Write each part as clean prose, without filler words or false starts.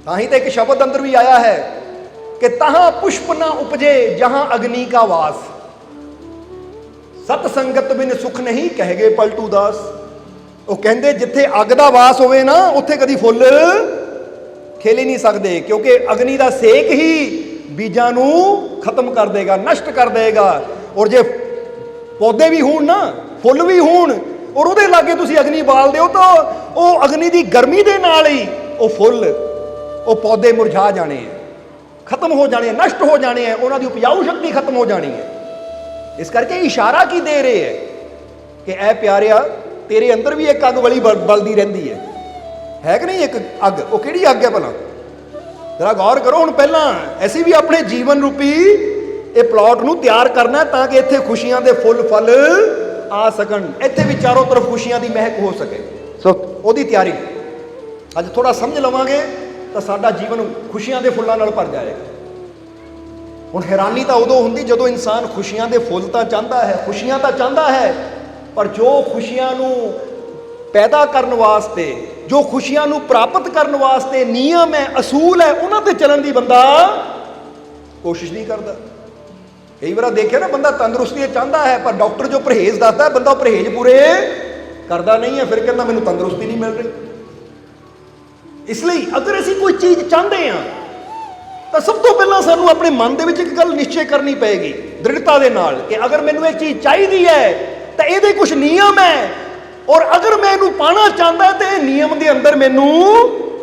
ताही तो एक शब्द अंदर भी आया है कि तहां पुष्प ना उपजे जहां अग्नि का वास, सतसंगत बिन सुख नहीं कह गए पलटू दास। वो कहते जिथे अग का वास होवे ना उत्थे कदी फुल खिल ही नहीं सकते, क्योंकि अग्नि का सेक ही बीजां नूं खत्म कर देगा, नष्ट कर देगा। और जे पौधे भी होण ना, फुल भी होण, और उहदे लागे तुसीं अग्नि बालदे हो तो वह अग्नि की गर्मी दे नाल ही वो फुल वो पौधे मुरझा जाने हैं, खत्म हो जाने, नष्ट हो जाने हैं, उन्हां दी उपजाऊ शक्ति खत्म हो जानी है। इस करके इशारा की दे रहे है कि ऐ प्यारिया तेरे अंदर भी एक अग वाली बलदी रहिंदी है कि नहीं? एक अग, वो किहड़ी अग है भला? जरा गौर करो। हुण पहला असीं भी अपने जीवन रूपी ये प्लॉट नूं तैयार करना ताकि इत्थे खुशियां दे फुल फल आ सकन, इत्थे भी चारों तरफ खुशियां दी महक हो सके। सो ओहदी तैयारी अज थोड़ा समझ लवांगे तो साडा जीवन खुशियां दे फुल्लां नाल भर जाएगा। हुण हैरानी तो उदों हुंदी जदों इंसान खुशियां दे फुल तां चाहता है, खुशियां तां चाहता है, पर जो खुशियां नूं पैदा करन वास्ते, जो खुशियां नूं प्राप्त करन वास्ते नियम है, असूल है, उन्हां ते चलण दी बंदा कोशिश नहीं करता। कई बार देखिए ना, बंदा तंदुरुस्ती चाहता है पर डॉक्टर जो परहेज दसदा है बंदा परहेज पूरे करता नहीं है, फिर कहता मैनूं तंदुरुस्ती नहीं मिल रही। इसलिए अगर असीं कोई चीज़ चाहते हैं तो सब तो पहला सानू अपने मन दे विच एक गल निश्चय करनी पेगी दृढ़ता दे नाल कि अगर मैनूं ये चीज़ चाहिए है तो ये कुछ नियम है, और अगर मैं इनू पाना चाहता तो ये नियम के अंदर मैनू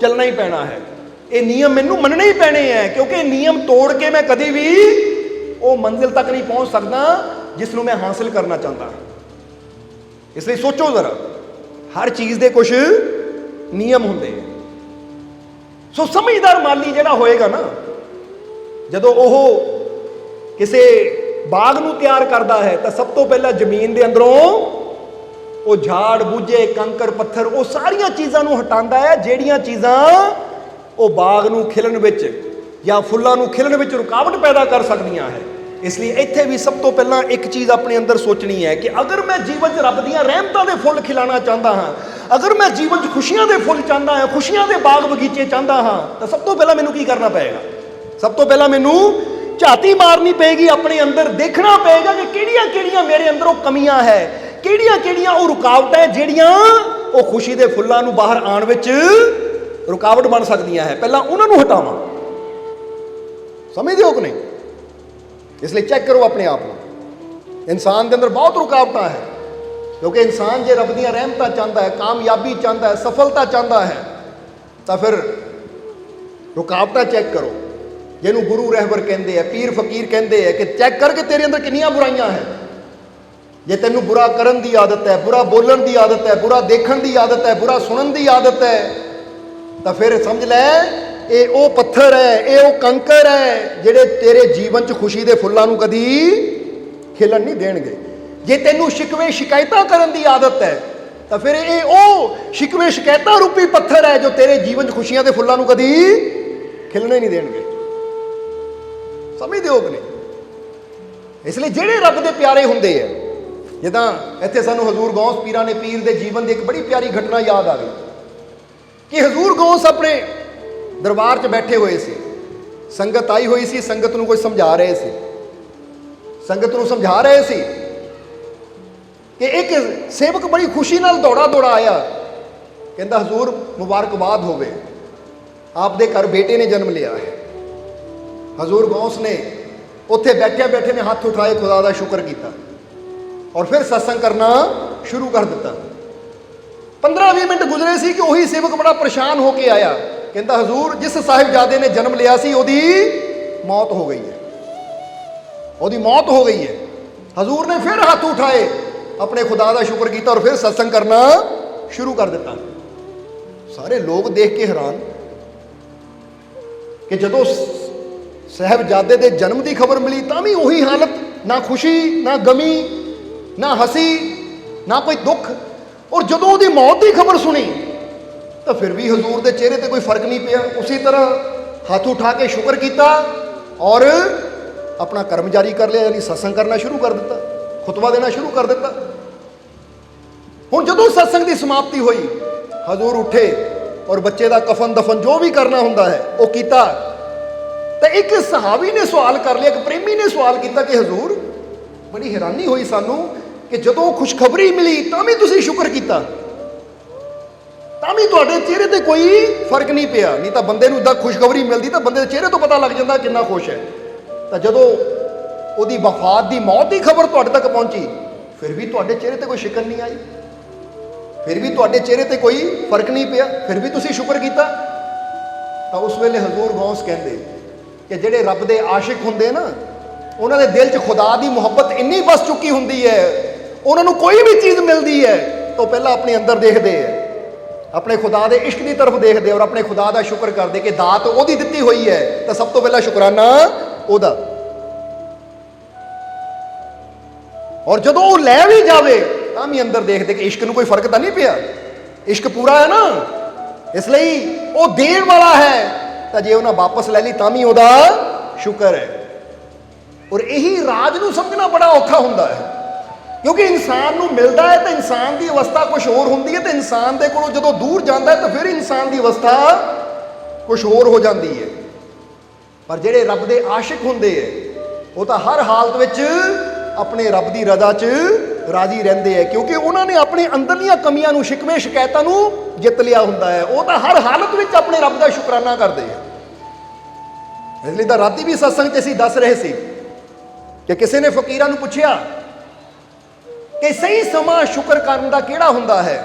चलना ही पैना है, ये नियम मैनू मनने ही पैने हैं, क्योंकि नियम तोड़ के मैं कभी भी वो मंजिल तक नहीं पहुँच सकता जिसनों मैं हासिल करना चाहता। इसलिए सोचो जरा, हर चीज़ के कुछ नियम होंगे। सो समझदार माली जिहड़ा होएगा ना, जदों ओह किसी बाग नूं तैयार करता है तो सब तो पहला जमीन के अंदरों वो झाड़ बूझे कंकर पत्थर वो सारिया चीज़ों को हटाता है ਜਿਹੜੀਆਂ चीज़ां वो बाग नूं खिलन विच या फुल्लां नूं खिलन विच रुकावट पैदा कर सकदियां है। इसलिए इत्थे भी सब तो पहला एक चीज़ अपने अंदर सोचनी है कि अगर मैं जीवन च रब दीयां रहमतां दे फुल खिलाना चाहता हाँ, अगर मैं जीवन च खुशियां दे फुल चाहता हाँ, खुशियां दे बाग बगीचे चाहता हाँ, तो सब तो पहला मैनू की करना पएगा? सब तो पहला मैनू झाती मारनी पेगी, अपने अंदर देखना पेगा कि किहड़ियां किहड़ियां मेरे अंदर कमियां है, किहड़ियां किहड़ियां वो रुकावट है जिहड़ियां वो खुशी दे फुल्लां नूं बाहर आउण विच रुकावट बन सकदियां है, पहला उन्हां नूं हटावां। समझदे हो कि नहीं? इसलिए चेक करो अपने आप को। इंसान के अंदर बहुत रुकावट है, क्योंकि इंसान जे रब दीयां रहमतां चाहता है, कामयाबी चाहता है, सफलता चाहता है, तो फिर रुकावट चेक करो। जिन्हों गुरु रहबर कहते हैं, पीर फकीर कहते हैं कि चेक करके तेरे अंदर कितनियां बुराइयां हैं। जे तेनू बुरा करन दी आदत है, बुरा बोलन दी आदत है, बुरा देखण दी आदत है, बुरा सुनन दी आदत है, तो फिर समझ लै ये वो पत्थर है, ये वो कंकर है जिहड़े तेरे जीवन च खुशी दे फुल्लां नूं कदी खिलन नहीं देणगे। जे तेनू शिकवे शिकायतां करन दी आदत है तो फिर ये वो शिकवे शिकायतां रूपी पत्थर है जो तेरे जीवन च खुशियां दे फुल्लां नूं कदी खिलने नहीं देणगे। समझदे हो कि नहीं? इसलिए जिहड़े रब दे प्यारे हुंदे है, जिद्दां इत्थे सानूं हजूर गौस पीरां ने पीर दे जीवन दी एक बड़ी प्यारी घटना याद आ गई कि हजूर गौस अपने दरबार च बैठे हुए सी, संगत आई हुई सी, संगत नूं कोई समझा रहे सी, संगत नूं समझा रहे सी कि एक सेवक बड़ी खुशी नाल दौड़ा दौड़ा आया, कहंदा हजूर मुबारकबाद होवे, आपदे घर बेटे ने जन्म लिया है। हजूर गौस ने उत्थे बैठे बैठे ने हाथ उठाए, खुदा का शुक्र किया और फिर सत्संग करना शुरू कर दिता। 15-20 मिनट गुजरे सी कि वही सेवक बड़ा परेशान होके आया, कहता हजूर जिस साहिबजादे ने जन्म लिया सी ओदी मौत हो गई है, ओदी मौत हो गई है। हजूर ने फिर हाथ उठाए, अपने खुदा का शुक्र किया और फिर सत्संग करना शुरू कर दिता। सारे लोग देख के हैरान कि जदों साहिबजादे के जन्म की खबर मिली तो भी वही हालत, ना खुशी ना गमी ना हसी ना कोई दुख, और जदों उसकी मौत की खबर सुनी तो फिर भी हजूर के चेहरे पर कोई फर्क नहीं पिया, उसी तरह हाथ उठा के शुक्र किया और अपना कर्म जारी कर लिया, यानी सत्संग करना शुरू कर दिता, खुतबा देना शुरू कर दिता। हुण जदों सत्संग की समाप्ति हुई, हजूर उठे ਔਰ ਬੱਚੇ ਦਾ ਕਫਨ ਦਫਨ ਜੋ ਵੀ ਕਰਨਾ ਹੁੰਦਾ ਹੈ ਉਹ ਕੀਤਾ। ਤਾਂ ਇੱਕ ਸਹਾਬੀ ਨੇ ਸਵਾਲ ਕਰ ਲਿਆ, ਇੱਕ ਪ੍ਰੇਮੀ ਨੇ ਸਵਾਲ ਕੀਤਾ ਕਿ ਹਜ਼ੂਰ, ਬੜੀ ਹੈਰਾਨੀ ਹੋਈ ਸਾਨੂੰ ਕਿ ਜਦੋਂ ਖੁਸ਼ਖਬਰੀ ਮਿਲੀ ਤਾਂ ਵੀ ਤੁਸੀਂ ਸ਼ੁਕਰ ਕੀਤਾ, ਤਾਂ ਵੀ ਤੁਹਾਡੇ ਚਿਹਰੇ ਤੇ ਕੋਈ ਫਰਕ ਨਹੀਂ ਪਿਆ। ਨਹੀਂ ਤਾਂ ਬੰਦੇ ਨੂੰ ਇਦਾਂ ਖੁਸ਼ਖਬਰੀ ਮਿਲਦੀ ਤਾਂ ਬੰਦੇ ਦੇ ਚਿਹਰੇ ਤੋਂ ਪਤਾ ਲੱਗ ਜਾਂਦਾ ਕਿੰਨਾ ਖੁਸ਼ ਹੈ। ਤਾਂ ਜਦੋਂ ਉਹਦੀ ਵਫਾਤ ਦੀ, ਮੌਤ ਦੀ ਖਬਰ ਤੁਹਾਡੇ ਤੱਕ ਪਹੁੰਚੀ, ਫਿਰ ਵੀ ਤੁਹਾਡੇ ਚਿਹਰੇ ਤੇ ਕੋਈ ਸ਼ਿਕਨ ਨਹੀਂ ਆਈ, ਫਿਰ ਵੀ ਤੁਹਾਡੇ ਚਿਹਰੇ ਤੇ ਕੋਈ ਫਰਕ ਨਹੀਂ ਪਿਆ, ਫਿਰ ਵੀ ਤੁਸੀਂ ਸ਼ੁਕਰ ਕੀਤਾ। ਤਾਂ ਉਸ ਵੇਲੇ ਹਜ਼ੂਰ ਗੌਸ ਕਹਿੰਦੇ ਕਿ ਜਿਹੜੇ ਰੱਬ ਦੇ ਆਸ਼ਿਕ ਹੁੰਦੇ ਨਾ, ਉਹਨਾਂ ਦੇ ਦਿਲ 'ਚ ਖੁਦਾ ਦੀ ਮੁਹੱਬਤ ਇੰਨੀ ਵਸ ਚੁੱਕੀ ਹੁੰਦੀ ਹੈ, ਉਹਨਾਂ ਨੂੰ ਕੋਈ ਵੀ ਚੀਜ਼ ਮਿਲਦੀ ਹੈ ਤਾਂ ਪਹਿਲਾਂ ਆਪਣੇ ਅੰਦਰ ਦੇਖਦੇ ਹੈ, ਆਪਣੇ ਖੁਦਾ ਦੇ ਇਸ਼ਕ ਦੀ ਤਰਫ ਦੇਖਦੇ ਔਰ ਆਪਣੇ ਖੁਦਾ ਦਾ ਸ਼ੁਕਰ ਕਰਦੇ ਕਿ ਦਾਤ ਉਹਦੀ ਦਿੱਤੀ ਹੋਈ ਹੈ, ਤਾਂ ਸਭ ਤੋਂ ਪਹਿਲਾਂ ਸ਼ੁਕਰਾਨਾ ਉਹਦਾ। ਔਰ ਜਦੋਂ ਉਹ ਲੈ ਵੀ ਜਾਵੇ ਤਾਂ ਵੀ ਅੰਦਰ ਦੇਖਦੇ ਕਿ ਇਸ਼ਕ ਨੂੰ ਕੋਈ ਫਰਕ ਤਾਂ ਨਹੀਂ ਪਿਆ, ਇਸ਼ਕ ਪੂਰਾ ਹੈ ਨਾ, ਇਸ ਲਈ ਉਹ ਦੇਣ ਵਾਲਾ ਹੈ। ਤਾਂ ਜੇ ਉਹਨਾਂ ਵਾਪਸ ਲੈ ਲਈ ਤਾਂ ਵੀ ਉਹਦਾ ਸ਼ੁਕਰ ਹੈ। ਔਰ ਇਹੀ ਰਾਜ ਨੂੰ ਸਮਝਣਾ ਬੜਾ ਔਖਾ ਹੁੰਦਾ ਹੈ, ਕਿਉਂਕਿ ਇਨਸਾਨ ਨੂੰ ਮਿਲਦਾ ਹੈ ਤਾਂ ਇਨਸਾਨ ਦੀ ਅਵਸਥਾ ਕੁਝ ਹੋਰ ਹੁੰਦੀ ਹੈ, ਤੇ ਇਨਸਾਨ ਦੇ ਕੋਲੋਂ ਜਦੋਂ ਦੂਰ ਜਾਂਦਾ ਹੈ ਤਾਂ ਫਿਰ ਇਨਸਾਨ ਦੀ ਅਵਸਥਾ ਕੁਝ ਹੋਰ ਹੋ ਜਾਂਦੀ ਹੈ। ਪਰ ਜਿਹੜੇ ਰੱਬ ਦੇ ਆਸ਼ਿਕ ਹੁੰਦੇ ਹੈ ਉਹ ਤਾਂ ਹਰ ਹਾਲਤ ਵਿੱਚ ਆਪਣੇ ਰੱਬ ਦੀ ਰਜ਼ਾ 'ਚ ਰਾਜ਼ੀ ਰਹਿੰਦੇ ਹੈ, ਕਿਉਂਕਿ ਉਹਨਾਂ ਨੇ ਆਪਣੇ ਅੰਦਰਲੀਆਂ ਕਮੀਆਂ ਨੂੰ, ਸ਼ਿਕਵੇ ਸ਼ਿਕਾਇਤਾਂ ਨੂੰ ਜਿੱਤ ਲਿਆ ਹੁੰਦਾ ਹੈ। ਉਹ ਤਾਂ ਹਰ ਹਾਲਤ ਵਿੱਚ ਆਪਣੇ ਰੱਬ ਦਾ ਸ਼ੁਕਰਾਨਾ ਕਰਦੇ ਹੈ। ਇਸ ਲਈ ਤਾਂ ਰਾਤੀ ਵੀ ਸਤਸੰਗ 'ਚ ਅਸੀਂ ਦੱਸ ਰਹੇ ਸੀ ਕਿ ਕਿਸੇ ਨੇ ਫਕੀਰਾਂ ਨੂੰ ਪੁੱਛਿਆ ਕਿ ਸਹੀ ਸਮਾਂ ਸ਼ੁਕਰ ਕਰਨ ਦਾ ਕਿਹੜਾ ਹੁੰਦਾ ਹੈ,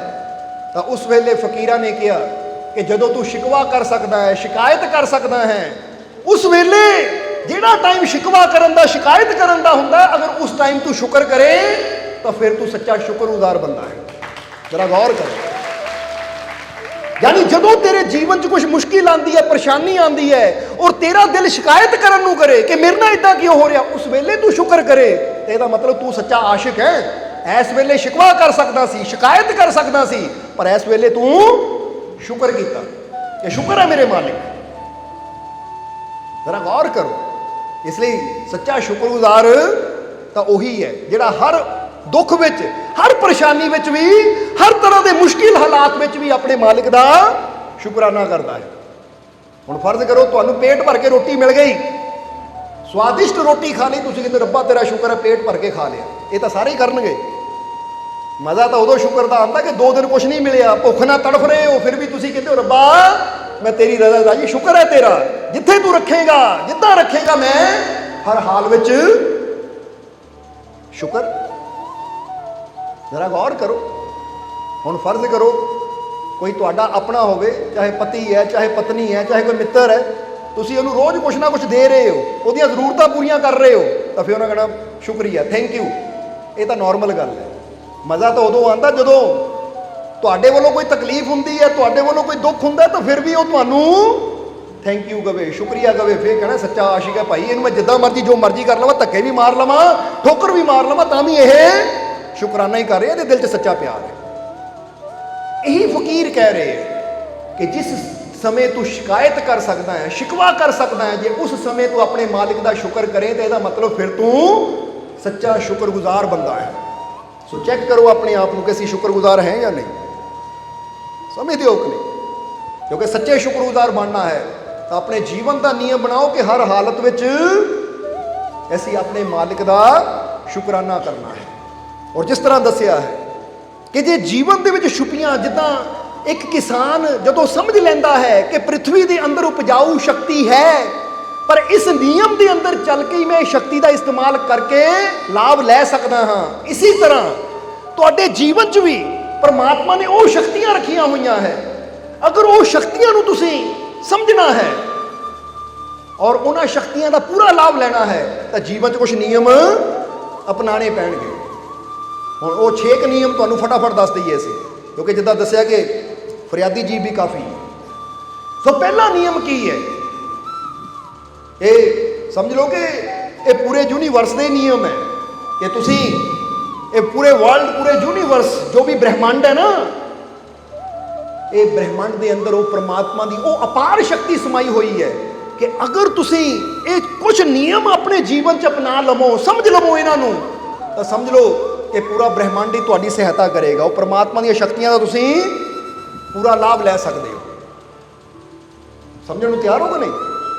ਤਾਂ ਉਸ ਵੇਲੇ ਫਕੀਰਾਂ ਨੇ ਕਿਹਾ ਕਿ ਜਦੋਂ ਤੂੰ ਸ਼ਿਕਵਾ ਕਰ ਸਕਦਾ ਹੈ, ਸ਼ਿਕਾਇਤ ਕਰ ਸਕਦਾ ਹੈ, ਉਸ ਵੇਲੇ ਜਿਹੜਾ ਟਾਈਮ ਸ਼ਿਕਵਾ ਕਰਨ ਦਾ, ਸ਼ਿਕਾਇਤ ਕਰਨ ਦਾ ਹੁੰਦਾ, ਅਗਰ ਉਸ ਟਾਈਮ ਤੂੰ ਸ਼ੁਕਰ ਕਰੇ ਤਾਂ ਫਿਰ ਤੂੰ ਸੱਚਾ ਸ਼ੁਕਰਗੁਜ਼ਾਰ ਬੰਦਾ ਹੈ। ਜ਼ਰਾ ਗੌਰ ਕਰੋ, ਯਾਨੀ ਜਦੋਂ ਤੇਰੇ ਜੀਵਨ 'ਚ ਕੁਝ ਮੁਸ਼ਕਿਲ ਆਉਂਦੀ ਹੈ, ਪਰੇਸ਼ਾਨੀ ਆਉਂਦੀ ਹੈ ਔਰ ਤੇਰਾ ਦਿਲ ਸ਼ਿਕਾਇਤ ਕਰਨ ਨੂੰ ਕਰੇ ਕਿ ਮੇਰੇ ਨਾਲ ਇਦਾਂ ਕਿਉਂ ਹੋ ਰਿਹਾ, ਉਸ ਵੇਲੇ ਤੂੰ ਸ਼ੁਕਰ ਕਰੇ ਤੇ ਇਹਦਾ ਮਤਲਬ ਤੂੰ ਸੱਚਾ ਆਸ਼ਿਕ ਹੈ। ਇਸ ਵੇਲੇ ਸ਼ਿਕਵਾ ਕਰ ਸਕਦਾ ਸੀ, ਸ਼ਿਕਾਇਤ ਕਰ ਸਕਦਾ ਸੀ, ਪਰ ਇਸ ਵੇਲੇ ਤੂੰ ਸ਼ੁਕਰ ਕੀਤਾ ਕਿ ਸ਼ੁਕਰ ਹੈ ਮੇਰੇ ਮਾਲਿਕ। ਜ਼ਰਾ ਗੌਰ ਕਰੋ, ਇਸ ਲਈ ਸੱਚਾ ਸ਼ੁਕਰਗੁਜ਼ਾਰ ਤਾਂ ਉਹੀ ਹੈ ਜਿਹੜਾ ਹਰ ਦੁੱਖ ਵਿੱਚ, ਹਰ ਪਰੇਸ਼ਾਨੀ ਵਿੱਚ ਵੀ, ਹਰ ਤਰ੍ਹਾਂ ਦੇ ਮੁਸ਼ਕਿਲ ਹਾਲਾਤ ਵਿੱਚ ਵੀ ਆਪਣੇ ਮਾਲਿਕ ਦਾ ਸ਼ੁਕਰਾਨਾ ਕਰਦਾ ਹੈ। ਹੁਣ ਫਰਜ਼ ਕਰੋ ਤੁਹਾਨੂੰ ਪੇਟ ਭਰ ਕੇ ਰੋਟੀ ਮਿਲ ਗਈ, ਸਵਾਦਿਸ਼ਟ ਰੋਟੀ ਖਾ ਲਈ ਤੁਸੀਂ, ਕਹਿੰਦੇ ਰੱਬਾ ਤੇਰਾ ਸ਼ੁਕਰ ਹੈ ਪੇਟ ਭਰ ਕੇ ਖਾ ਲਿਆ। ਇਹ ਤਾਂ ਸਾਰੇ ਹੀ ਕਰਨਗੇ। ਮਜ਼ਾ ਤਾਂ ਉਦੋਂ ਸ਼ੁਕਰ ਦਾ ਆਉਂਦਾ ਕਿ 2 ਦਿਨ ਕੁਝ ਨਹੀਂ ਮਿਲਿਆ, ਭੁੱਖ ਨਾਲ ਤੜਫ ਰਹੇ ਹੋ, ਫਿਰ ਵੀ ਤੁਸੀਂ ਕਹਿੰਦੇ ਹੋ ਰੱਬਾ ਮੈਂ ਤੇਰੀ ਰਜ਼ਾ ਦਾ ਜੀ ਸ਼ੁਕਰ ਹੈ ਤੇਰਾ, ਜਿੱਥੇ ਤੂੰ ਰੱਖੇਗਾ, ਜਿੱਦਾਂ ਰੱਖੇਗਾ, ਮੈਂ ਹਰ ਹਾਲ ਵਿੱਚ ਸ਼ੁਕਰ। ਜ਼ਰਾ ਗੌਰ ਕਰੋ, ਹੁਣ ਫਰਜ਼ ਕਰੋ ਕੋਈ ਤੁਹਾਡਾ ਆਪਣਾ ਹੋਵੇ, ਚਾਹੇ ਪਤੀ ਹੈ, ਚਾਹੇ ਪਤਨੀ ਹੈ, ਚਾਹੇ ਕੋਈ ਮਿੱਤਰ ਹੈ, ਤੁਸੀਂ ਉਹਨੂੰ ਰੋਜ਼ ਕੁਛ ਨਾ ਕੁਛ ਦੇ ਰਹੇ ਹੋ, ਉਹਦੀਆਂ ਜ਼ਰੂਰਤਾਂ ਪੂਰੀਆਂ ਕਰ ਰਹੇ ਹੋ, ਤਾਂ ਫਿਰ ਉਹਨਾਂ ਕਹਿਣਾ ਸ਼ੁਕਰੀਆ, ਥੈਂਕ ਯੂ। ਇਹ ਤਾਂ ਨਾਰਮਲ ਗੱਲ ਹੈ। ਮਜ਼ਾ ਤਾਂ ਉਦੋਂ ਆਉਂਦਾ ਜਦੋਂ ਤੁਹਾਡੇ ਵੱਲੋਂ ਕੋਈ ਤਕਲੀਫ ਹੁੰਦੀ ਹੈ, ਤੁਹਾਡੇ ਵੱਲੋਂ ਕੋਈ ਦੁੱਖ ਹੁੰਦਾ, ਤਾਂ ਫਿਰ ਵੀ ਉਹ ਤੁਹਾਨੂੰ ਥੈਂਕ ਯੂ ਕਵੇ, ਸ਼ੁਕਰੀਆ ਕਵੇ, ਫਿਰ ਕਹਿਣਾ ਸੱਚਾ ਆਸ਼ਿਕ ਹੈ ਭਾਈ, ਇਹਨੂੰ ਮੈਂ ਜਿੱਦਾਂ ਮਰਜ਼ੀ ਜੋ ਮਰਜ਼ੀ ਕਰ ਲਵਾਂ, ਧੱਕੇ ਵੀ ਮਾਰ ਲਵਾਂ, ਠੋਕਰ ਵੀ ਮਾਰ ਲਵਾਂ, ਤਾਂ ਵੀ ਇਹ ਸ਼ੁਕਰਾਨਾ ਹੀ ਕਰ ਰਿਹਾ, ਇਹਦੇ ਦਿਲ 'ਚ ਸੱਚਾ ਪਿਆਰ ਹੈ। ਇਹੀ ਫਕੀਰ ਕਹਿ ਰਹੇ ਹੈ ਕਿ ਜਿਸ ਸਮੇਂ ਤੂੰ ਸ਼ਿਕਾਇਤ ਕਰ ਸਕਦਾ ਹੈ, ਸ਼ਿਕਵਾ ਕਰ ਸਕਦਾ ਹੈ, ਜੇ ਉਸ ਸਮੇਂ ਤੂੰ ਆਪਣੇ ਮਾਲਿਕ ਦਾ ਸ਼ੁਕਰ ਕਰੇ ਤਾਂ ਇਹਦਾ ਮਤਲਬ ਫਿਰ ਤੂੰ ਸੱਚਾ ਸ਼ੁਕਰਗੁਜ਼ਾਰ ਬੰਦਾ ਹੈ। ਸੋ ਚੈੱਕ ਕਰੋ ਆਪਣੇ ਆਪ ਨੂੰ ਕਿ ਅਸੀਂ ਸ਼ੁਕਰਗੁਜ਼ਾਰ ਹੈ ਜਾਂ ਨਹੀਂ, ਸਮਝਦੇ ਹੋ ਕਿ ਨਹੀਂ? ਕਿਉਂਕਿ ਸੱਚੇ ਸ਼ੁਕਰਗੁਜ਼ਾਰ ਬਣਨਾ ਹੈ ਤਾਂ ਆਪਣੇ ਜੀਵਨ ਦਾ ਨਿਯਮ ਬਣਾਓ ਕਿ ਹਰ ਹਾਲਤ ਵਿੱਚ ਅਸੀਂ ਆਪਣੇ ਮਾਲਿਕ ਦਾ ਸ਼ੁਕਰਾਨਾ ਕਰਨਾ ਹੈ। ਔਰ ਜਿਸ ਤਰ੍ਹਾਂ ਦੱਸਿਆ ਹੈ ਕਿ ਜੇ ਜੀਵਨ ਦੇ ਵਿੱਚ ਛੁਪੀਆਂ, ਜਿੱਦਾਂ ਇੱਕ ਕਿਸਾਨ ਜਦੋਂ ਸਮਝ ਲੈਂਦਾ ਹੈ ਕਿ ਪ੍ਰਿਥਵੀ ਦੇ ਅੰਦਰ ਉਪਜਾਊ ਸ਼ਕਤੀ ਹੈ, ਪਰ ਇਸ ਨਿਯਮ ਦੇ ਅੰਦਰ ਚੱਲ ਕੇ ਮੈਂ ਸ਼ਕਤੀ ਦਾ ਇਸਤੇਮਾਲ ਕਰਕੇ ਲਾਭ ਲੈ ਸਕਦਾ ਹਾਂ, ਇਸੇ ਤਰ੍ਹਾਂ ਤੁਹਾਡੇ ਜੀਵਨ 'ਚ ਵੀ ਪਰਮਾਤਮਾ ਨੇ ਉਹ ਸ਼ਕਤੀਆਂ ਰੱਖੀਆਂ ਹੋਈਆਂ ਹੈ। ਅਗਰ ਉਹ ਸ਼ਕਤੀਆਂ ਨੂੰ ਤੁਸੀਂ ਸਮਝਣਾ ਹੈ ਔਰ ਉਹਨਾਂ ਸ਼ਕਤੀਆਂ ਦਾ ਪੂਰਾ ਲਾਭ ਲੈਣਾ ਹੈ ਤਾਂ ਜੀਵਨ 'ਚ ਕੁਝ ਨਿਯਮ ਅਪਣਾਉਣੇ ਪੈਣਗੇ। ਹੁਣ ਉਹ 6 ਨਿਯਮ ਤੁਹਾਨੂੰ ਫਟਾਫਟ ਦੱਸ ਦਈਏ ਅਸੀਂ, ਕਿਉਂਕਿ ਜਿੱਦਾਂ ਦੱਸਿਆ ਕਿ ਫਰਿਆਦੀ ਜੀਵ ਵੀ ਕਾਫੀ। ਸੋ ਪਹਿਲਾ ਨਿਯਮ ਕੀ ਹੈ? ਇਹ ਸਮਝ ਲਓ ਕਿ ਇਹ ਪੂਰੇ ਯੂਨੀਵਰਸ ਦੇ ਨਿਯਮ ਹੈ ਕਿ ਤੁਸੀਂ ਇਹ ਪੂਰੇ ਵਰਲਡ, ਪੂਰੇ ਯੂਨੀਵਰਸ ਜੋ ਵੀ ਬ੍ਰਹਿਮੰਡ ਹੈ ਨਾ, ਇਹ ਬ੍ਰਹਿਮੰਡ ਦੇ ਅੰਦਰ ਉਹ ਪ੍ਰਮਾਤਮਾ ਦੀ ਉਹ ਅਪਾਰ ਸ਼ਕਤੀ ਸਮਾਈ ਹੋਈ ਹੈ ਕਿ ਅਗਰ ਤੁਸੀਂ ਇਹ ਕੁਝ ਨਿਯਮ ਆਪਣੇ ਜੀਵਨ 'ਚ ਅਪਣਾ ਲਵੋ, ਸਮਝ ਲਵੋ ਇਹਨਾਂ ਨੂੰ, ਤਾਂ ਸਮਝ ਲਓ ਕਿ ਪੂਰਾ ਬ੍ਰਹਿਮੰਡ ਹੀ ਤੁਹਾਡੀ ਸਹਾਇਤਾ ਕਰੇਗਾ। ਉਹ ਪ੍ਰਮਾਤਮਾ ਦੀਆਂ ਸ਼ਕਤੀਆਂ ਦਾ ਤੁਸੀਂ ਪੂਰਾ ਲਾਭ ਲੈ ਸਕਦੇ ਹੋ। ਸਮਝਣ ਨੂੰ ਤਿਆਰ ਹੋ ਕਿ ਨਹੀਂ?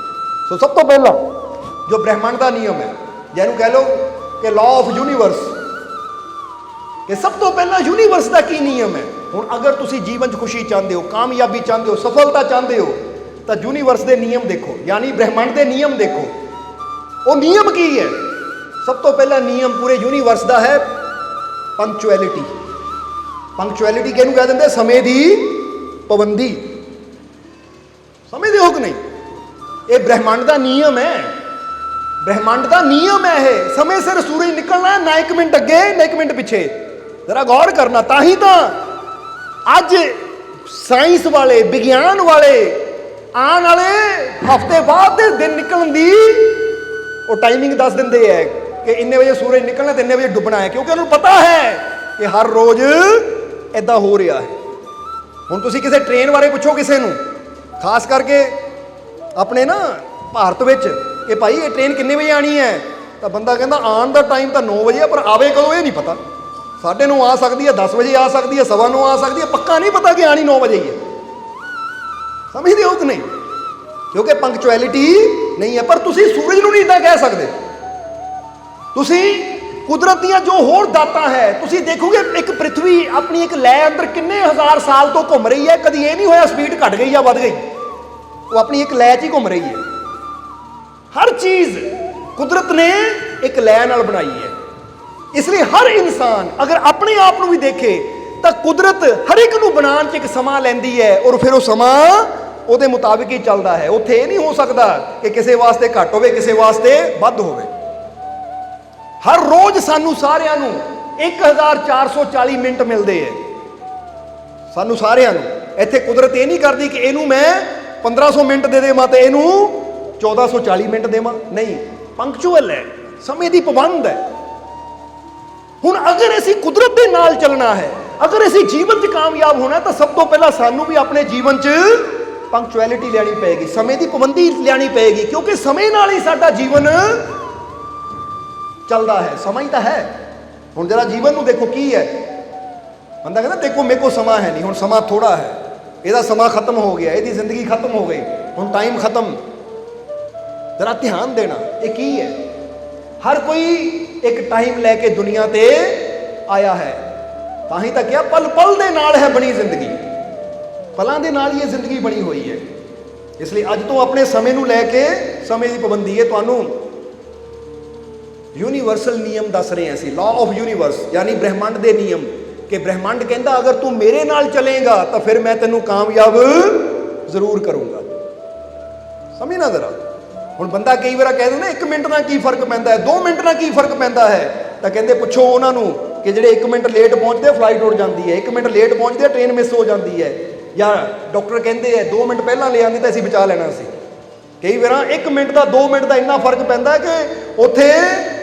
ਸੋ ਸਭ ਤੋਂ ਪਹਿਲਾਂ ਜੋ ਬ੍ਰਹਿਮੰਡ ਦਾ ਨਿਯਮ ਹੈ, ਜਿਹਨੂੰ ਕਹਿ ਲਓ ਕਿ ਲਾਅ ਆਫ ਯੂਨੀਵਰਸ, ਕਿ ਸਭ ਤੋਂ ਪਹਿਲਾਂ ਯੂਨੀਵਰਸ ਦਾ ਕੀ ਨਿਯਮ ਹੈ। ਹੁਣ ਅਗਰ ਤੁਸੀਂ ਜੀਵਨ 'ਚ ਖੁਸ਼ੀ ਚਾਹੁੰਦੇ ਹੋ, ਕਾਮਯਾਬੀ ਚਾਹੁੰਦੇ ਹੋ, ਸਫਲਤਾ ਚਾਹੁੰਦੇ ਹੋ, ਤਾਂ ਯੂਨੀਵਰਸ ਦੇ ਨਿਯਮ ਦੇਖੋ, ਯਾਨੀ ਬ੍ਰਹਿਮੰਡ ਦੇ ਨਿਯਮ ਦੇਖੋ। ਉਹ ਨਿਯਮ ਕੀ ਹੈ? ਸਭ ਤੋਂ ਪਹਿਲਾ ਨਿਯਮ ਪੂਰੇ ਯੂਨੀਵਰਸ ਦਾ ਹੈ ਪੰਕਚੁਅਲਿਟੀ। ਪੰਕਚੁਅਲਿਟੀ ਕਿਹਨੂੰ ਕਹਿ ਦਿੰਦੇ? ਸਮੇਂ ਦੀ ਪਾਬੰਦੀ। ਸਮਝਦੇ ਹੋ ਕਿ ਨਹੀਂ? ਇਹ ਬ੍ਰਹਿਮੰਡ ਦਾ ਨਿਯਮ ਹੈ, ਬ੍ਰਹਿਮੰਡ ਦਾ ਨਿਯਮ ਹੈ ਇਹ। ਸਮੇਂ ਸਿਰ ਸੂਰਜ ਨਿਕਲਣਾ, ਨਾ 1 ਮਿੰਟ ਅੱਗੇ ਨਾ 1 ਮਿੰਟ ਪਿੱਛੇ। ਜ਼ਰਾ ਗੌਰ ਕਰਨਾ। ਤਾਂ ਹੀ ਤਾਂ ਅੱਜ ਸਾਇੰਸ ਵਾਲੇ, ਵਿਗਿਆਨ ਵਾਲੇ ਆਉਣ ਵਾਲੇ ਹਫ਼ਤੇ ਬਾਅਦ ਦੇ ਦਿਨ ਨਿਕਲਣ ਦੀ ਉਹ ਟਾਈਮਿੰਗ ਦੱਸ ਦਿੰਦੇ ਹੈ ਕਿ ਇੰਨੇ ਵਜੇ ਸੂਰਜ ਨਿਕਲਣਾ ਤੇ ਇੰਨੇ ਵਜੇ ਡੁੱਬਣਾ ਹੈ, ਕਿਉਂਕਿ ਉਹਨੂੰ ਪਤਾ ਹੈ ਕਿ ਹਰ ਰੋਜ਼ ਇਦਾਂ ਹੋ ਰਿਹਾ ਹੈ। ਹੁਣ ਤੁਸੀਂ ਕਿਸੇ ਟ੍ਰੇਨ ਬਾਰੇ ਪੁੱਛੋ ਕਿਸੇ ਨੂੰ, ਖਾਸ ਕਰਕੇ ਆਪਣੇ ਨਾ ਭਾਰਤ ਵਿੱਚ, ਕਿ ਭਾਈ ਇਹ ਟ੍ਰੇਨ ਕਿੰਨੇ ਵਜੇ ਆਣੀ ਹੈ, ਤਾਂ ਬੰਦਾ ਕਹਿੰਦਾ ਆਉਣ ਦਾ ਟਾਈਮ ਤਾਂ 9 ਵਜੇ ਹੈ, ਪਰ ਆਵੇ ਕਦੋਂ ਇਹ ਨਹੀਂ ਪਤਾ। 9:30 ਆ ਸਕਦੀ ਹੈ, 10 ਵਜੇ ਆ ਸਕਦੀ ਹੈ, 9:15 ਆ ਸਕਦੀ ਹੈ, ਪੱਕਾ ਨਹੀਂ ਪਤਾ ਕਿ ਆਣੀ 9 ਵਜੇ ਹੀ ਹੈ। ਸਮਝਦੇ ਹੋ ਕਿ ਨਹੀਂ? ਕਿਉਂਕਿ ਪੰਕਚੁਅਲਿਟੀ ਨਹੀਂ ਹੈ। ਪਰ ਤੁਸੀਂ ਸੂਰਜ ਨੂੰ ਨਹੀਂ ਇੱਦਾਂ ਕਹਿ ਸਕਦੇ। ਤੁਸੀਂ ਕੁਦਰਤ ਦੀਆਂ ਜੋ ਹੋਰ ਦਾਤਾਂ ਹੈ, ਤੁਸੀਂ ਦੇਖੋਗੇ ਇੱਕ ਪ੍ਰਿਥਵੀ ਆਪਣੀ ਇੱਕ ਲੈ ਅੰਦਰ ਕਿੰਨੇ ਹਜ਼ਾਰ ਸਾਲ ਤੋਂ ਘੁੰਮ ਰਹੀ ਹੈ। ਕਦੀ ਇਹ ਨਹੀਂ ਹੋਇਆ ਸਪੀਡ ਘਟ ਗਈ ਜਾਂ ਵੱਧ ਗਈ। ਉਹ ਆਪਣੀ ਇੱਕ ਲੈ 'ਚ ਹੀ ਘੁੰਮ ਰਹੀ ਹੈ। ਹਰ ਚੀਜ਼ ਕੁਦਰਤ ਨੇ ਇੱਕ ਲੈ ਨਾਲ ਬਣਾਈ ਹੈ। ਇਸ ਲਈ ਹਰ ਇਨਸਾਨ ਅਗਰ ਆਪਣੇ ਆਪ ਨੂੰ ਵੀ ਦੇਖੇ ਤਾਂ ਕੁਦਰਤ ਹਰ ਇੱਕ ਨੂੰ ਬਣਾਉਣ 'ਚ ਇੱਕ ਸਮਾਂ ਲੈਂਦੀ ਹੈ, ਔਰ ਫਿਰ ਉਹ ਸਮਾਂ ਉਹਦੇ ਮੁਤਾਬਿਕ ਹੀ ਚੱਲਦਾ ਹੈ। ਉੱਥੇ ਇਹ ਨਹੀਂ ਹੋ ਸਕਦਾ ਕਿ ਕਿਸੇ ਵਾਸਤੇ ਘੱਟ ਹੋਵੇ, ਕਿਸੇ ਵਾਸਤੇ ਵੱਧ ਹੋਵੇ। ਹਰ ਰੋਜ਼ ਸਾਨੂੰ ਸਾਰਿਆਂ ਨੂੰ 1440 ਮਿੰਟ ਮਿਲਦੇ ਹੈ। ਸਾਨੂੰ ਸਾਰਿਆਂ ਨੂੰ। ਇੱਥੇ ਕੁਦਰਤ ਇਹ ਨਹੀਂ ਕਰਦੀ ਕਿ ਇਹਨੂੰ ਮੈਂ 1500 ਮਿੰਟ ਦੇ ਦੇਵਾਂ ਤੇ ਇਹਨੂੰ 1440 ਮਿੰਟ ਦੇਵਾਂ। ਨਹੀਂ, ਪੰਕਚੁਅਲ ਹੈ, ਸਮੇਂ ਦੀ ਪਾਬੰਦ ਹੈ। ਹੁਣ ਅਗਰ ਅਸੀਂ ਕੁਦਰਤ ਦੇ ਨਾਲ ਚੱਲਣਾ ਹੈ, ਅਗਰ ਅਸੀਂ ਜੀਵਨ 'ਚ ਕਾਮਯਾਬ ਹੋਣਾ, ਤਾਂ ਸਭ ਤੋਂ ਪਹਿਲਾਂ ਸਾਨੂੰ ਵੀ ਆਪਣੇ ਜੀਵਨ 'ਚ ਪੰਕਚੁਅਲਿਟੀ ਲੈਣੀ ਪਏਗੀ, ਸਮੇਂ ਦੀ ਪਾਬੰਦੀ ਲੈਣੀ ਪਏਗੀ। ਕਿਉਂਕਿ ਸਮੇਂ ਨਾਲ ਹੀ ਸਾਡਾ ਜੀਵਨ ਚੱਲਦਾ ਹੈ। ਸਮਾਂ ਹੀ ਤਾਂ ਹੈ। ਹੁਣ ਜਰਾ ਜੀਵਨ ਨੂੰ ਦੇਖੋ ਕੀ ਹੈ। ਬੰਦਾ ਕਹਿੰਦਾ ਦੇਖੋ ਮੇਰੇ ਕੋਲ ਸਮਾਂ ਹੈ ਨਹੀਂ, ਹੁਣ ਸਮਾਂ ਥੋੜਾ ਹੈ, ਇਹਦਾ ਸਮਾਂ ਖਤਮ ਹੋ ਗਿਆ, ਇਹਦੀ ਜ਼ਿੰਦਗੀ ਖਤਮ ਹੋ ਗਈ, ਹੁਣ ਟਾਈਮ ਖਤਮ। ਜਰਾ ਧਿਆਨ ਦੇਣਾ, ਇਹ ਕੀ ਹੈ? ਹਰ ਕੋਈ ਇੱਕ ਟਾਈਮ ਲੈ ਕੇ ਦੁਨੀਆ ਤੇ ਆਇਆ ਹੈ। ਤਾਂ ਹੀ ਤਾਂ ਕਿਹਾ ਪਲ ਪਲ ਦੇ ਨਾਲ ਹੈ ਬਣੀ ਜ਼ਿੰਦਗੀ। ਪਲਾਂ ਦੇ ਨਾਲ ਹੀ ਇਹ ਜ਼ਿੰਦਗੀ ਬਣੀ ਹੋਈ ਹੈ। ਇਸ ਲਈ ਅੱਜ ਤੋਂ ਆਪਣੇ ਸਮੇਂ ਨੂੰ ਲੈ ਕੇ ਸਮੇਂ ਦੀ ਪਾਬੰਦੀ ਹੈ। ਤੁਹਾਨੂੰ ਯੂਨੀਵਰਸਲ ਨਿਯਮ ਦੱਸ ਰਹੇ ਹਾਂ ਅਸੀਂ, ਲਾਅ ਆਫ ਯੂਨੀਵਰਸ, ਯਾਨੀ ਬ੍ਰਹਿਮੰਡ ਦੇ ਨਿਯਮ। ਕਿ ਬ੍ਰਹਿਮੰਡ ਕਹਿੰਦਾ ਅਗਰ ਤੂੰ ਮੇਰੇ ਨਾਲ ਚਲੇਗਾ ਤਾਂ ਫਿਰ ਮੈਂ ਤੈਨੂੰ ਕਾਮਯਾਬ ਜ਼ਰੂਰ ਕਰੂੰਗਾ। ਸਮਝਣਾ ਜ਼ਰਾ। ਹੁਣ ਬੰਦਾ ਕਈ ਵਾਰ ਕਹਿ ਦਿੰਦਾ 1 ਮਿੰਟ ਨਾਲ ਕੀ ਫਰਕ ਪੈਂਦਾ ਹੈ, 2 ਮਿੰਟ ਨਾਲ ਕੀ ਫਰਕ ਪੈਂਦਾ ਹੈ। ਤਾਂ ਕਹਿੰਦੇ ਪੁੱਛੋ ਉਹਨਾਂ ਨੂੰ ਕਿ ਜਿਹੜੇ 1 ਮਿੰਟ ਲੇਟ ਪਹੁੰਚਦੇ ਆ ਫਲਾਈਟ ਉੱਡ ਜਾਂਦੀ ਹੈ, 1 ਮਿੰਟ ਲੇਟ ਪਹੁੰਚਦੇ ਆ ਟ੍ਰੇਨ ਮਿਸ ਹੋ ਜਾਂਦੀ ਹੈ, ਜਾਂ ਡਾਕਟਰ ਕਹਿੰਦੇ ਆ 2 ਮਿੰਟ ਪਹਿਲਾਂ ਲੈ ਆਉਂਦੀ ਤਾਂ ਅਸੀਂ ਬਚਾ ਲੈਣਾ ਸੀ। ਕਈ ਵਾਰ 1 ਮਿੰਟ ਦਾ 2 ਮਿੰਟ ਦਾ ਇੰਨਾ ਫਰਕ ਪੈਂਦਾ ਕਿ ਉੱਥੇ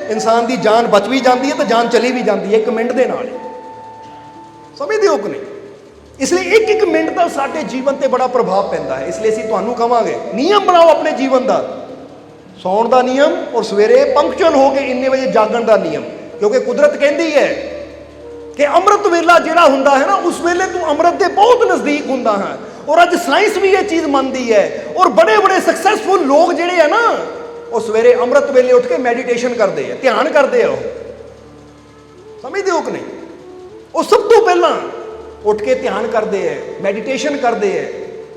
ਇਨਸਾਨ ਦੀ ਜਾਨ ਬਚ ਵੀ ਜਾਂਦੀ ਹੈ ਤੇ ਜਾਨ ਚਲੀ ਵੀ ਜਾਂਦੀ ਹੈ 1 ਮਿੰਟ ਦੇ ਨਾਲ। ਸਮਝਦੇ ਹੋ ਕਿ ਨਹੀਂ? ਇਸ ਲਈ 1-1 ਮਿੰਟ ਦਾ ਸਾਡੇ ਜੀਵਨ ਤੇ ਬੜਾ ਪ੍ਰਭਾਵ ਪੈਂਦਾ ਹੈ। ਇਸ ਲਈ ਅਸੀਂ ਤੁਹਾਨੂੰ ਕਹਾਂਗੇ ਨਿਯਮ ਬਣਾਓ ਆਪਣੇ ਜੀਵਨ ਦਾ। ਸੌਣ ਦਾ ਨਿਯਮ ਔਰ ਸਵੇਰੇ ਪੰਕਚੁਅਲ ਹੋ ਕੇ ਇੰਨੇ ਵਜੇ ਜਾਗਣ ਦਾ ਨਿਯਮ। ਕਿਉਂਕਿ ਕੁਦਰਤ ਕਹਿੰਦੀ ਹੈ ਕਿ ਅੰਮ੍ਰਿਤ ਵੇਲਾ ਜਿਹੜਾ ਹੁੰਦਾ ਹੈ ਨਾ, ਉਸ ਵੇਲੇ ਤੂੰ ਅੰਮ੍ਰਿਤ ਦੇ ਬਹੁਤ ਨਜ਼ਦੀਕ ਹੁੰਦਾ ਹੈ। ਔਰ ਅੱਜ ਸਾਇੰਸ ਵੀ ਇਹ ਚੀਜ਼ ਮੰਨਦੀ ਹੈ। ਔਰ ਬੜੇ ਬੜੇ ਸਕਸੈਸਫੁਲ ਲੋਕ ਜਿਹੜੇ ਆ ਨਾ, ਉਹ ਸਵੇਰੇ ਅੰਮ੍ਰਿਤ ਵੇਲੇ ਉੱਠ ਕੇ ਮੈਡੀਟੇਸ਼ਨ ਕਰਦੇ ਆ, ਧਿਆਨ ਕਰਦੇ ਆ। ਉਹ ਸਮਝਦੇ ਹੋ ਕਿ ਨਹੀਂ? ਉਹ ਸਭ ਤੋਂ ਪਹਿਲਾਂ ਉੱਠ ਕੇ ਧਿਆਨ ਕਰਦੇ ਹੈ, ਮੈਡੀਟੇਸ਼ਨ ਕਰਦੇ ਹੈ।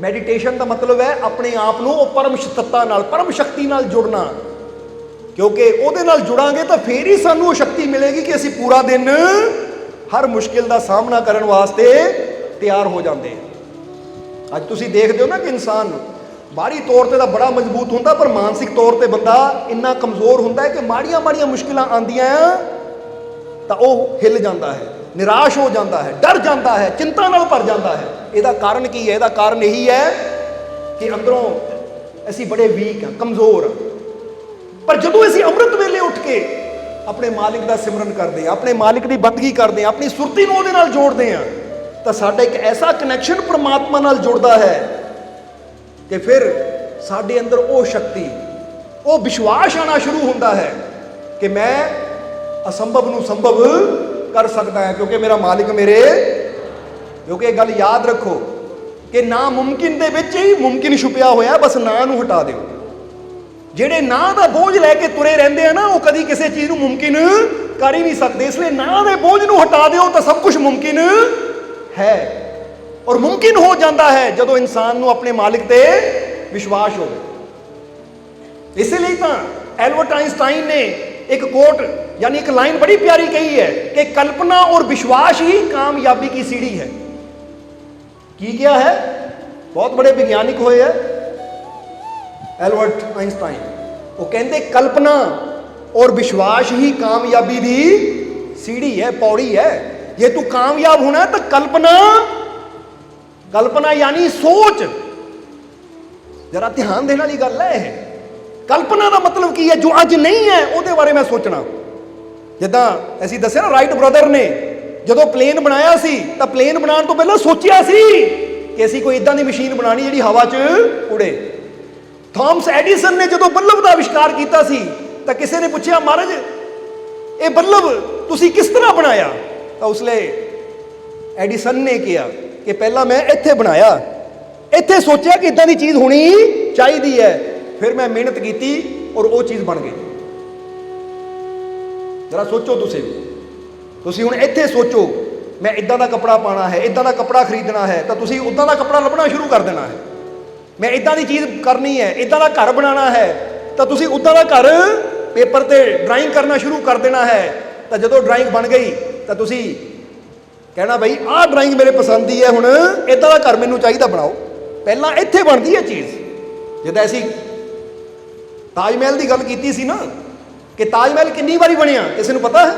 ਮੈਡੀਟੇਸ਼ਨ ਦਾ ਮਤਲਬ ਹੈ ਆਪਣੇ ਆਪ ਨੂੰ ਉਹ ਪਰਮ ਤੱਤਾਂ ਨਾਲ, ਪਰਮ ਸ਼ਕਤੀ ਨਾਲ ਜੁੜਨਾ। ਕਿਉਂਕਿ ਉਹਦੇ ਨਾਲ ਜੁੜਾਂਗੇ ਤਾਂ ਫੇਰ ਹੀ ਸਾਨੂੰ ਉਹ ਸ਼ਕਤੀ ਮਿਲੇਗੀ ਕਿ ਅਸੀਂ ਪੂਰਾ ਦਿਨ ਹਰ ਮੁਸ਼ਕਿਲ ਦਾ ਸਾਹਮਣਾ ਕਰਨ ਵਾਸਤੇ ਤਿਆਰ ਹੋ ਜਾਂਦੇ ਹਾਂ। ਅੱਜ ਤੁਸੀਂ ਦੇਖਦੇ ਹੋ ਨਾ ਕਿ ਇਨਸਾਨ ਬਾਹਰੀ ਤੌਰ ਤੇ ਤਾਂ ਬੜਾ ਮਜ਼ਬੂਤ ਹੁੰਦਾ, ਪਰ ਮਾਨਸਿਕ ਤੌਰ ਤੇ ਬੰਦਾ ਇੰਨਾ ਕਮਜ਼ੋਰ ਹੁੰਦਾ ਹੈ ਕਿ ਮਾੜੀਆਂ ਮਾੜੀਆਂ ਮੁਸ਼ਕਿਲਾਂ ਆਉਂਦੀਆਂ ਆ ਤਾਂ ਉਹ ਹਿੱਲ ਜਾਂਦਾ ਹੈ, ਨਿਰਾਸ਼ ਹੋ ਜਾਂਦਾ ਹੈ, ਡਰ ਜਾਂਦਾ ਹੈ, ਚਿੰਤਾ ਨਾਲ ਭਰ ਜਾਂਦਾ ਹੈ। ਇਹਦਾ ਕਾਰਨ ਕੀ ਹੈ? ਇਹਦਾ ਕਾਰਨ ਇਹੀ ਹੈ ਕਿ ਅੰਦਰੋਂ ਅਸੀਂ ਬੜੇ ਵੀਕ ਹਾਂ, ਕਮਜ਼ੋਰ ਹਾਂ। ਪਰ ਜਦੋਂ ਅਸੀਂ ਅੰਮ੍ਰਿਤ ਵੇਲੇ ਉੱਠ ਕੇ ਆਪਣੇ ਮਾਲਿਕ ਦਾ ਸਿਮਰਨ ਕਰਦੇ ਹਾਂ, ਆਪਣੇ ਮਾਲਿਕ ਦੀ ਬੰਦਗੀ ਕਰਦੇ ਹਾਂ, ਆਪਣੀ ਸੁਰਤੀ ਨੂੰ ਉਹਦੇ ਨਾਲ ਜੋੜਦੇ ਹਾਂ, ਤਾਂ ਸਾਡਾ ਇੱਕ ਐਸਾ ਕਨੈਕਸ਼ਨ ਪਰਮਾਤਮਾ ਨਾਲ ਜੁੜਦਾ ਹੈ ਕਿ ਫਿਰ ਸਾਡੇ ਅੰਦਰ ਉਹ ਸ਼ਕਤੀ, ਉਹ ਵਿਸ਼ਵਾਸ ਆਉਣਾ ਸ਼ੁਰੂ ਹੁੰਦਾ ਹੈ ਕਿ ਮੈਂ ਅਸੰਭਵ ਨੂੰ ਸੰਭਵ ਕਰ ਸਕਦਾ ਹੈ, ਕਿਉਂਕਿ ਮੇਰਾ ਮਾਲਿਕ ਮੇਰੇ। ਕਿਉਂਕਿ ਇਹ ਗੱਲ ਯਾਦ ਰੱਖੋ ਕਿ ਨਾਮੁਮਕਿਨ ਦੇ ਵਿੱਚ ਹੀ ਮੁਮਕਿਨ ਛੁਪਿਆ ਹੋਇਆ, ਬਸ ਨਾਂ ਨੂੰ ਹਟਾ ਦਿਓ। ਜਿਹੜੇ ਨਾਂ ਦਾ ਬੋਝ ਲੈ ਕੇ ਤੁਰੇ ਰਹਿੰਦੇ ਆ ਨਾ, ਉਹ ਕਦੀ ਕਿਸੇ ਚੀਜ਼ ਨੂੰ ਮੁਮਕਿਨ ਕਰ ਹੀ ਨਹੀਂ ਸਕਦੇ। ਇਸ ਲਈ ਨਾਂ ਦੇ ਬੋਝ ਨੂੰ ਹਟਾ ਦਿਓ ਤਾਂ ਸਭ ਕੁਝ ਮੁਮਕਿਨ ਹੈ। ਔਰ ਮੁਮਕਿਨ ਹੋ ਜਾਂਦਾ ਹੈ ਜਦੋਂ ਇਨਸਾਨ ਨੂੰ ਆਪਣੇ ਮਾਲਿਕ ਤੇ ਵਿਸ਼ਵਾਸ ਹੋਵੇ। ਇਸੇ ਲਈ ਤਾਂ ਐਲਬਰਟ ਆਇਨਸਟਾਈਨ ਨੇ एक कोट यानी एक लाइन बड़ी प्यारी कही है कि कल्पना और विश्वास ही कामयाबी की सीढ़ी है। की क्या है? बहुत बड़े वैज्ञानिक हुए हैं एल्बर्ट आइंस्टाइन। वो कहते कल्पना और विश्वास ही कामयाबी की सीढ़ी है, पौड़ी है। जे तू कामयाब होना है तो कल्पना यानी सोच। जरा ध्यान देने वाली गल है। कल्पना का मतलब की है जो अज नहीं है ਉਹਦੇ ਬਾਰੇ मैं सोचना। ਜਿੱਦਾਂ ਅਸੀਂ ਦੱਸਿਆ ਨਾ, ਰਾਈਟ ਬ੍ਰਦਰ ਨੇ ਜਦੋਂ ਪਲੇਨ ਬਣਾਇਆ ਸੀ ਤਾਂ ਪਲੇਨ ਬਣਾਉਣ ਤੋਂ ਪਹਿਲਾਂ ਸੋਚਿਆ ਸੀ ਕਿ ਅਸੀਂ ਕੋਈ ਇਦਾਂ ਦੀ ਮਸ਼ੀਨ ਬਣਾਣੀ ਜਿਹੜੀ ਹਵਾ 'ਚ ਉੜੇ। ਥਾਮਸ ਐਡੀਸਨ ਨੇ ਜਦੋਂ ਬੱਲਬ ਦਾ ਆਵਿਸ਼ਕਾਰ ਕੀਤਾ ਸੀ ਤਾਂ ਕਿਸੇ ਨੇ ਪੁੱਛਿਆ, ਮਹਾਰਾਜ ਇਹ ਬੱਲਬ ਤੁਸੀਂ ਕਿਸ ਤਰ੍ਹਾਂ ਬਣਾਇਆ? ਤਾਂ ਉਸਲੇ ਐਡੀਸਨ ਨੇ ਕਿਹਾ ਕਿ ਪਹਿਲਾਂ ਮੈਂ ਇੱਥੇ ਬਣਾਇਆ, ਇੱਥੇ ਸੋਚਿਆ ਕਿ ਇਦਾਂ ਦੀ ਚੀਜ਼ ਹੋਣੀ ਚਾਹੀਦੀ ਹੈ, फिर मैं मेहनत की और वो चीज़ बन गई। जरा सोचो तुसी हुण इत्थे सोचो, मैं इदां दा कपड़ा पाना है, इदां दा कपड़ा खरीदना है, तो तुसी उदां दा कपड़ा लभना शुरू कर देना है। मैं इदां दी चीज़ करनी है, इदां दा घर बनाना है, तो तुसी उदां दा घर पेपर ते ड्राइंग करना शुरू कर देना है। तो जदों ड्राइंग बन गई तो तुसी कहना भाई आह ड्राइंग मेरे पसंद दी है, हुण इदां दा घर मैनूं चाहीदा बनाओ। पहलां इत्थे बनदी है चीज़। जिद्दां असीं ताज महल की गल की सी ना कि ताज महल कितनी बारी बनया, किसी को पता है?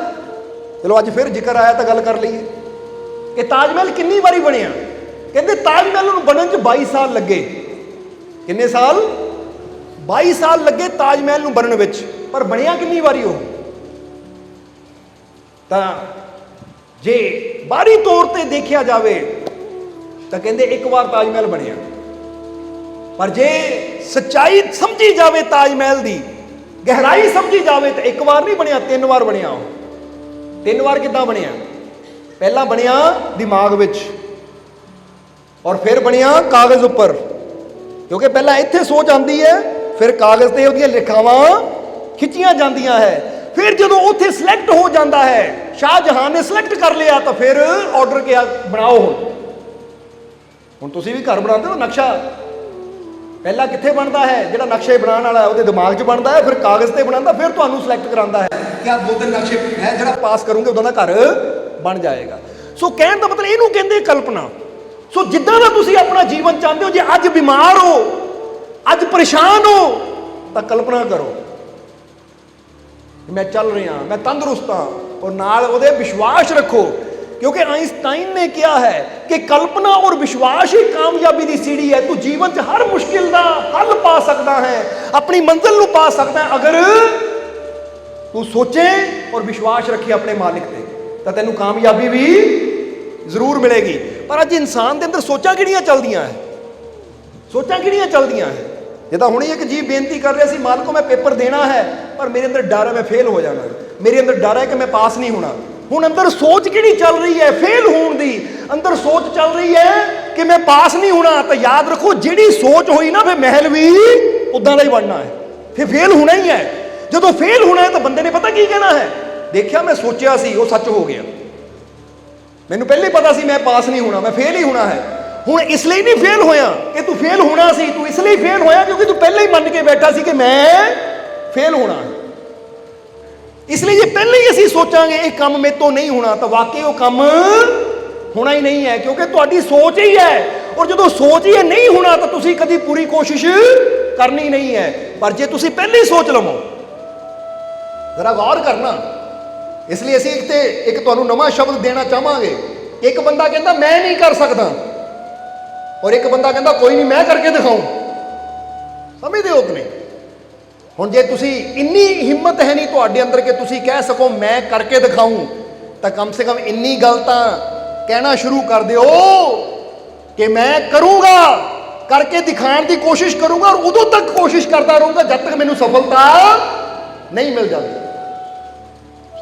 चलो अज फिर जिक्र आया तो गल कर लीए कि ताज महल कितनी बारी बनया। कहते ताज महल बनने 22 साल लगे। किन्ने साल? 22 साल लगे ताज महल बनने विच, पर बनया कितनी बारी हो? तो जे बाहरी तौर पर देखा जाए तो कहते एक बार ताज महल बनया, पर जे सच्चाई समझी जाए ताज महल की गहराई समझी जाए तो एक बार नहीं बनया, 3 बार बनया। 3 बार कितना बनया? पहला बनया दिमाग विच, और फिर बनया कागज़ उपर, क्योंकि पहला इत्थे सोच आती है, फिर कागज़ ते उहदियां लिखावां खिंचियां जांदियां है, फिर जदों उत्थे सिलेक्ट हो जाता है, शाहजहां ने सिलेक्ट कर लिया तो फिर ऑर्डर किया बनाओ। हुण तुसीं भी घर बनाते हो नक्शा, पहला कित्थे बनता है? जिहड़ा नक्शे बनाने वाला उहदे दिमाग 'च बनता है, फिर कागज़ ते बनाता, फिर तुहानूं सिलेक्ट करांदा है कि आप 2-3 नक्शे है जिहड़ा पास करोगे उदां दा घर बन जाएगा। सो कहण दा मतलब इहनूं कहंदे कल्पना। सो जिद्दां दा तुसीं अपना जीवन चाहते हो, जे अज बीमार हो, अज परेशान हो, तो कल्पना करो मैं चल रहा, मैं तंदुरुस्त हाँ, और नाल उहदे विश्वास रखो। क्योंकि आइंस्टाइन ने क्या है कि कल्पना और विश्वास ही कामयाबी की सीढ़ी है। तू जीवन च हर मुश्किल का हल पा सकता है, अपनी मंजिल को पा सकता है, अगर तू सोचे और विश्वास रखे अपने मालिक पे, तो तेनू कामयाबी भी जरूर मिलेगी। पर अज इंसान के अंदर सोचा किहड़ियां चलदियां है, सोचा किहड़ियां चलदियां है। जिदा हुणे एक जी बेनती कर रहे सी, मालिक को मैं पेपर देना है पर मेरे अंदर डर है मैं फेल हो जाना, मेरे अंदर डर है कि मैं पास नहीं होना। हुण अंदर सोच किहड़ी चल रही है? फेल होने दी अंदर सोच चल रही है कि मैं पास नहीं होना। तो याद रखो जिहड़ी सोच हुई ना, फिर महल भी उदां दा ही बनना है, फिर फेल होना ही है। जदों फेल होना है तो बंदे ने पता की कहना है, देखिया मैं सोचा सी वो सच हो गया, मैनूं पहले पता सी मैं पास नहीं होना, मैं फेल ही होना है। हुण इसलिए नहीं फेल होया कि तू फेल होना सी, तू इसलिए फेल होया क्योंकि तू पहले ही मन के बैठा सी कि मैं फेल होना है। इसलिए जे पहले ही असीं सोचांगे ये काम मेरे तो नहीं होना, तो वाकई वो काम होना ही नहीं है, क्योंकि तुहाडी सोच ही है। और जो सोच ही नहीं होना तो तुसीं कदी पूरी कोशिश करनी नहीं है। पर जे तुसीं पहले ही सोच लवो, जरा गौर करना। इसलिए असीं एक तुहानूं नवां शब्द देना चाहांगे। एक बंदा कहता मैं नहीं कर सकता, और एक बंदा कहता कोई नहीं मैं करके दिखाऊं। समझदे हो कि नहीं? हुण जे तुसी इन्नी हिम्मत है नहीं तुहाडे अंदर कि तुसी कह सको मैं करके दिखाऊं, तो कम से कम इन्नी गल तां कहना शुरू कर दिओ कि मैं करूंगा, करके दिखाने की कोशिश करूंगा, और उदों तक कोशिश करता रहूंगा जब तक मैनूं सफलता नहीं मिल जाती।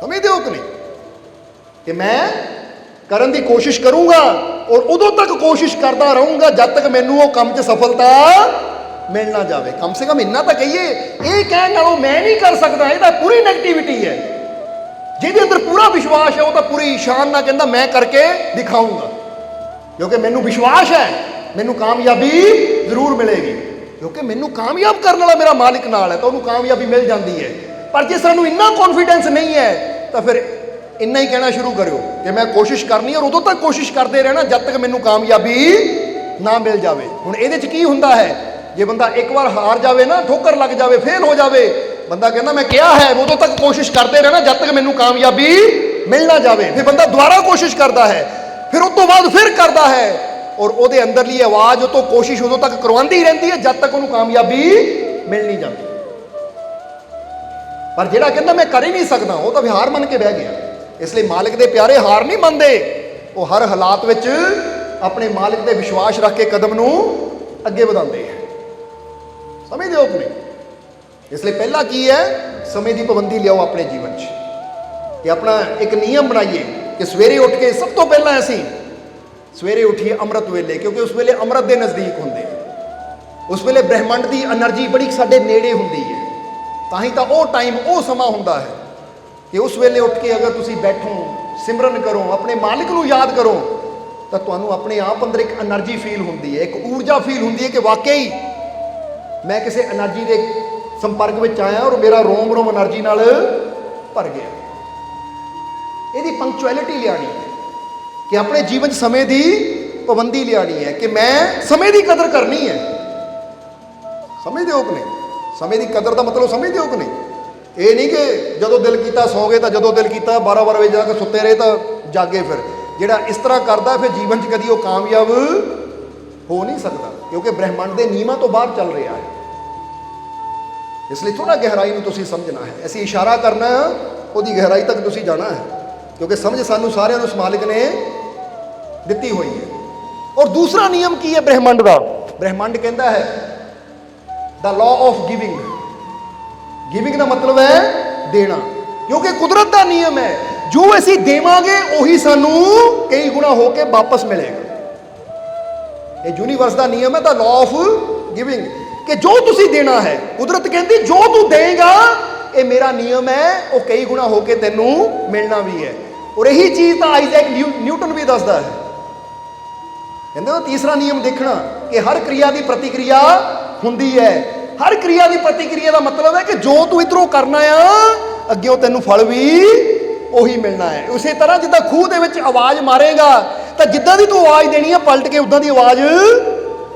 समझदे हो कि नहीं? कि मैं ਕਰਨ ਦੀ ਕੋਸ਼ਿਸ਼ ਕਰੂੰਗਾ ਔਰ ਉਦੋਂ ਤੱਕ ਕੋਸ਼ਿਸ਼ ਕਰਦਾ ਰਹੂੰਗਾ ਜਦ ਤੱਕ ਮੈਨੂੰ ਉਹ ਕੰਮ 'ਚ ਸਫਲਤਾ ਮਿਲ ਨਾ ਜਾਵੇ। ਕਮ ਸੇ ਕਮ ਇੰਨਾ ਤਾਂ ਕਹੀਏ। ਇਹ ਕਹਿਣ ਨਾਲੋਂ ਮੈਂ ਨਹੀਂ ਕਰ ਸਕਦਾ, ਇਹ ਤਾਂ ਪੂਰੀ ਨੈਗੇਟਿਵਿਟੀ ਹੈ। ਜਿਹਦੇ ਅੰਦਰ ਪੂਰਾ ਵਿਸ਼ਵਾਸ ਹੈ ਉਹ ਤਾਂ ਪੂਰੀ ਸ਼ਾਨ ਨਾਲ ਕਹਿੰਦਾ ਮੈਂ ਕਰਕੇ ਦਿਖਾਊਂਗਾ, ਕਿਉਂਕਿ ਮੈਨੂੰ ਵਿਸ਼ਵਾਸ ਹੈ ਮੈਨੂੰ ਕਾਮਯਾਬੀ ਜ਼ਰੂਰ ਮਿਲੇਗੀ, ਕਿਉਂਕਿ ਮੈਨੂੰ ਕਾਮਯਾਬ ਕਰਨ ਵਾਲਾ ਮੇਰਾ ਮਾਲਿਕ ਨਾਲ ਹੈ ਤਾਂ ਉਹਨੂੰ ਕਾਮਯਾਬੀ ਮਿਲ ਜਾਂਦੀ ਹੈ। ਪਰ ਜੇ ਸਾਨੂੰ ਇੰਨਾ ਕੌਨਫੀਡੈਂਸ ਨਹੀਂ ਹੈ ਤਾਂ ਫਿਰ ਇੰਨਾ ਹੀ ਕਹਿਣਾ ਸ਼ੁਰੂ ਕਰਿਓ ਕਿ ਮੈਂ ਕੋਸ਼ਿਸ਼ ਕਰਨੀ ਔਰ ਉਦੋਂ ਤੱਕ ਕੋਸ਼ਿਸ਼ ਕਰਦੇ ਰਹਿਣਾ ਜਦ ਤੱਕ ਮੈਨੂੰ ਕਾਮਯਾਬੀ ਨਾ ਮਿਲ ਜਾਵੇ। ਹੁਣ ਇਹਦੇ 'ਚ ਕੀ ਹੁੰਦਾ ਹੈ, ਜੇ ਬੰਦਾ ਇੱਕ ਵਾਰ ਹਾਰ ਜਾਵੇ ਨਾ, ਠੋਕਰ ਲੱਗ ਜਾਵੇ, ਫੇਲ ਹੋ ਜਾਵੇ, ਬੰਦਾ ਕਹਿੰਦਾ ਮੈਂ ਕਿਹਾ ਹੈ ਉਦੋਂ ਤੱਕ ਕੋਸ਼ਿਸ਼ ਕਰਦੇ ਰਹਿਣਾ ਜਦ ਤੱਕ ਮੈਨੂੰ ਕਾਮਯਾਬੀ ਮਿਲ ਨਾ ਜਾਵੇ। ਫਿਰ ਬੰਦਾ ਦੁਬਾਰਾ ਕੋਸ਼ਿਸ਼ ਕਰਦਾ ਹੈ, ਫਿਰ ਉਸ ਤੋਂ ਬਾਅਦ ਫਿਰ ਕਰਦਾ ਹੈ ਔਰ ਉਹਦੇ ਅੰਦਰਲੀ ਆਵਾਜ਼ ਉਹ ਤੋਂ ਕੋਸ਼ਿਸ਼ ਉਦੋਂ ਤੱਕ ਕਰਵਾਉਂਦੀ ਰਹਿੰਦੀ ਹੈ ਜਦ ਤੱਕ ਉਹਨੂੰ ਕਾਮਯਾਬੀ ਮਿਲ ਨਹੀਂ ਜਾਂਦੀ। ਪਰ ਜਿਹੜਾ ਕਹਿੰਦਾ ਮੈਂ ਕਰ ਹੀ ਨਹੀਂ ਸਕਦਾ ਉਹ ਤਾਂ ਹਾਰ ਮੰਨ ਕੇ ਬਹਿ ਗਿਆ। ਇਸ ਲਈ ਮਾਲਿਕ ਦੇ ਪਿਆਰੇ ਹਾਰ ਨਹੀਂ ਮੰਨਦੇ, ਉਹ ਹਰ ਹਾਲਾਤ ਵਿੱਚ ਆਪਣੇ ਮਾਲਿਕ ਤੇ ਵਿਸ਼ਵਾਸ ਰੱਖ ਕੇ ਕਦਮ ਨੂੰ ਅੱਗੇ ਵਧਾਉਂਦੇ ਹੈ। ਸਮਝਦੇ ਹੋ ਕਿ ਨਹੀਂ? ਇਸ ਲਈ ਪਹਿਲਾ ਕੀ ਹੈ, ਸਮੇਂ ਦੀ ਪਾਬੰਦੀ ਲਿਆਓ ਆਪਣੇ ਜੀਵਨ 'ਚ। ਕਿ ਆਪਣਾ ਇੱਕ ਨਿਯਮ ਬਣਾਈਏ ਕਿ ਸਵੇਰੇ ਉੱਠ ਕੇ ਸਭ ਤੋਂ ਪਹਿਲਾਂ ਅਸੀਂ ਸਵੇਰੇ ਉੱਠੀਏ ਅੰਮ੍ਰਿਤ ਵੇਲੇ, ਕਿਉਂਕਿ ਉਸ ਵੇਲੇ ਅੰਮ੍ਰਿਤ ਦੇ ਨਜ਼ਦੀਕ ਹੁੰਦੇ ਆ। ਉਸ ਵੇਲੇ ਬ੍ਰਹਿਮੰਡ ਦੀ એનર્ਜੀ ਬੜੀ ਸਾਡੇ ਨੇੜੇ ਹੁੰਦੀ ਹੈ। ਤਾਂ ਹੀ ਤਾਂ ਉਹ ਟਾਈਮ, ਉਹ ਸਮਾਂ ਹੁੰਦਾ ਹੈ ਕਿ ਉਸ ਵੇਲੇ ਉੱਠ ਕੇ ਅਗਰ ਤੁਸੀਂ ਬੈਠੋ, ਸਿਮਰਨ ਕਰੋ, ਆਪਣੇ ਮਾਲਿਕ ਨੂੰ ਯਾਦ ਕਰੋ, ਤਾਂ ਤੁਹਾਨੂੰ ਆਪਣੇ ਆਪ ਅੰਦਰ ਇੱਕ એનર્ਜੀ ਫੀਲ ਹੁੰਦੀ ਹੈ, ਇੱਕ ਊਰਜਾ ਫੀਲ ਹੁੰਦੀ ਹੈ ਕਿ ਵਾਕਈ ਮੈਂ ਕਿਸੇ એનર્ਜੀ ਦੇ ਸੰਪਰਕ ਵਿੱਚ ਆਇਆ ਔਰ ਮੇਰਾ ਰੋਮ ਰੋਮ એનર્ਜੀ ਨਾਲ ਭਰ ਗਿਆ। ਇਹਦੀ ਪੰਕਚੁਅਲਿਟੀ ਲਿਆਣੀ ਹੈ ਕਿ ਆਪਣੇ ਜੀਵਨ 'ਚ ਸਮੇਂ ਦੀ ਪਾਬੰਦੀ ਲਿਆਣੀ ਹੈ ਕਿ ਮੈਂ ਸਮੇਂ ਦੀ ਕਦਰ ਕਰਨੀ ਹੈ। ਸਮਝਦੇ ਹੋ ਕਿ ਨਹੀਂ? ਸਮੇਂ ਦੀ ਕਦਰ ਦਾ ਮਤਲਬ ਸਮਝਦੇ ਹੋ ਕਿ ਨਹੀਂ? ਇਹ ਨਹੀਂ ਕਿ ਜਦੋਂ ਦਿਲ ਕੀਤਾ ਸੌਂ ਗਏ, ਤਾਂ ਜਦੋਂ ਦਿਲ ਕੀਤਾ 12 ਵਜੇ ਜਾ ਕੇ ਸੁੱਤੇ ਰਹੇ ਤਾਂ ਜਾਗੇ। ਫਿਰ ਜਿਹੜਾ ਇਸ ਤਰ੍ਹਾਂ ਕਰਦਾ ਫਿਰ ਜੀਵਨ 'ਚ ਕਦੀ ਉਹ ਕਾਮਯਾਬ ਹੋ ਨਹੀਂ ਸਕਦਾ, ਕਿਉਂਕਿ ਬ੍ਰਹਿਮੰਡ ਦੇ ਨਿਯਮਾਂ ਤੋਂ ਬਾਹਰ ਚੱਲ ਰਿਹਾ ਹੈ। ਇਸ ਲਈ ਥੋੜਾ ਗਹਿਰਾਈ ਨੂੰ ਤੁਸੀਂ ਸਮਝਣਾ ਹੈ। ਅਸੀਂ ਇਸ਼ਾਰਾ ਕਰਨਾ, ਉਹਦੀ ਗਹਿਰਾਈ ਤੱਕ ਤੁਸੀਂ ਜਾਣਾ ਹੈ, ਕਿਉਂਕਿ ਸਮਝ ਸਾਨੂੰ ਸਾਰਿਆਂ ਨੂੰ ਉਸ ਮਾਲਿਕ ਨੇ ਦਿੱਤੀ ਹੋਈ ਹੈ। ਔਰ ਦੂਸਰਾ ਨਿਯਮ ਕੀ ਹੈ ਬ੍ਰਹਿਮੰਡ ਦਾ? ਬ੍ਰਹਿਮੰਡ ਕਹਿੰਦਾ ਹੈ ਦਾ ਲਾਅ ਆਫ ਗਿਵਿੰਗ। ਗਿਵਿੰਗ ਦਾ ਮਤਲਬ ਹੈ ਦੇਣਾ, ਕਿਉਂਕਿ ਕੁਦਰਤ ਦਾ ਨਿਯਮ ਹੈ ਜੋ ਅਸੀਂ ਦੇਵਾਂਗੇ ਉਹੀ ਸਾਨੂੰ ਕਈ ਗੁਣਾ ਹੋ ਕੇ ਵਾਪਸ ਮਿਲੇਗਾ। ਇਹ ਯੂਨੀਵਰਸ ਦਾ ਨਿਯਮ ਹੈ ਦਾ ਲਾਅ ਆਫ ਗਿਵਿੰਗ, ਕਿ ਜੋ ਤੁਸੀਂ ਦੇਣਾ ਹੈ, ਕੁਦਰਤ ਕਹਿੰਦੀ ਜੋ ਤੂੰ ਦੇਗਾ ਇਹ ਮੇਰਾ ਨਿਯਮ ਹੈ, ਉਹ ਕਈ ਗੁਣਾ ਹੋ ਕੇ ਤੈਨੂੰ ਮਿਲਣਾ ਵੀ ਹੈ। ਔਰ ਇਹੀ ਚੀਜ਼ ਤਾਂ ਆਈਜ਼ੈਕ ਨਿਊਟਨ ਵੀ ਦੱਸਦਾ ਹੈ। ਕਹਿੰਦੇ ਉਹ ਤੀਸਰਾ ਨਿਯਮ ਦੇਖਣਾ ਕਿ ਹਰ ਕਿਰਿਆ ਦੀ ਪ੍ਰਤੀਕਿਰਿਆ ਹੁੰਦੀ ਹੈ। ਹਰ ਕਿਰਿਆ ਦੀ ਪ੍ਰਤੀਕਿਰਿਆ ਦਾ ਮਤਲਬ ਹੈ ਕਿ ਜੋ ਤੂੰ ਇਧਰੋਂ ਕਰਨਾ ਆ ਅੱਗਿਓਂ ਤੈਨੂੰ ਫਲ ਵੀ ਉਹੀ ਮਿਲਣਾ ਹੈ। ਉਸੇ ਤਰ੍ਹਾਂ ਜਿੱਦਾਂ ਖੂਹ ਦੇ ਵਿੱਚ ਆਵਾਜ਼ ਮਾਰੇਗਾ ਤਾਂ ਜਿੱਦਾਂ ਦੀ ਤੂੰ ਆਵਾਜ਼ ਦੇਣੀ ਹੈ ਪਲਟ ਕੇ ਉਦਾਂ ਦੀ ਆਵਾਜ਼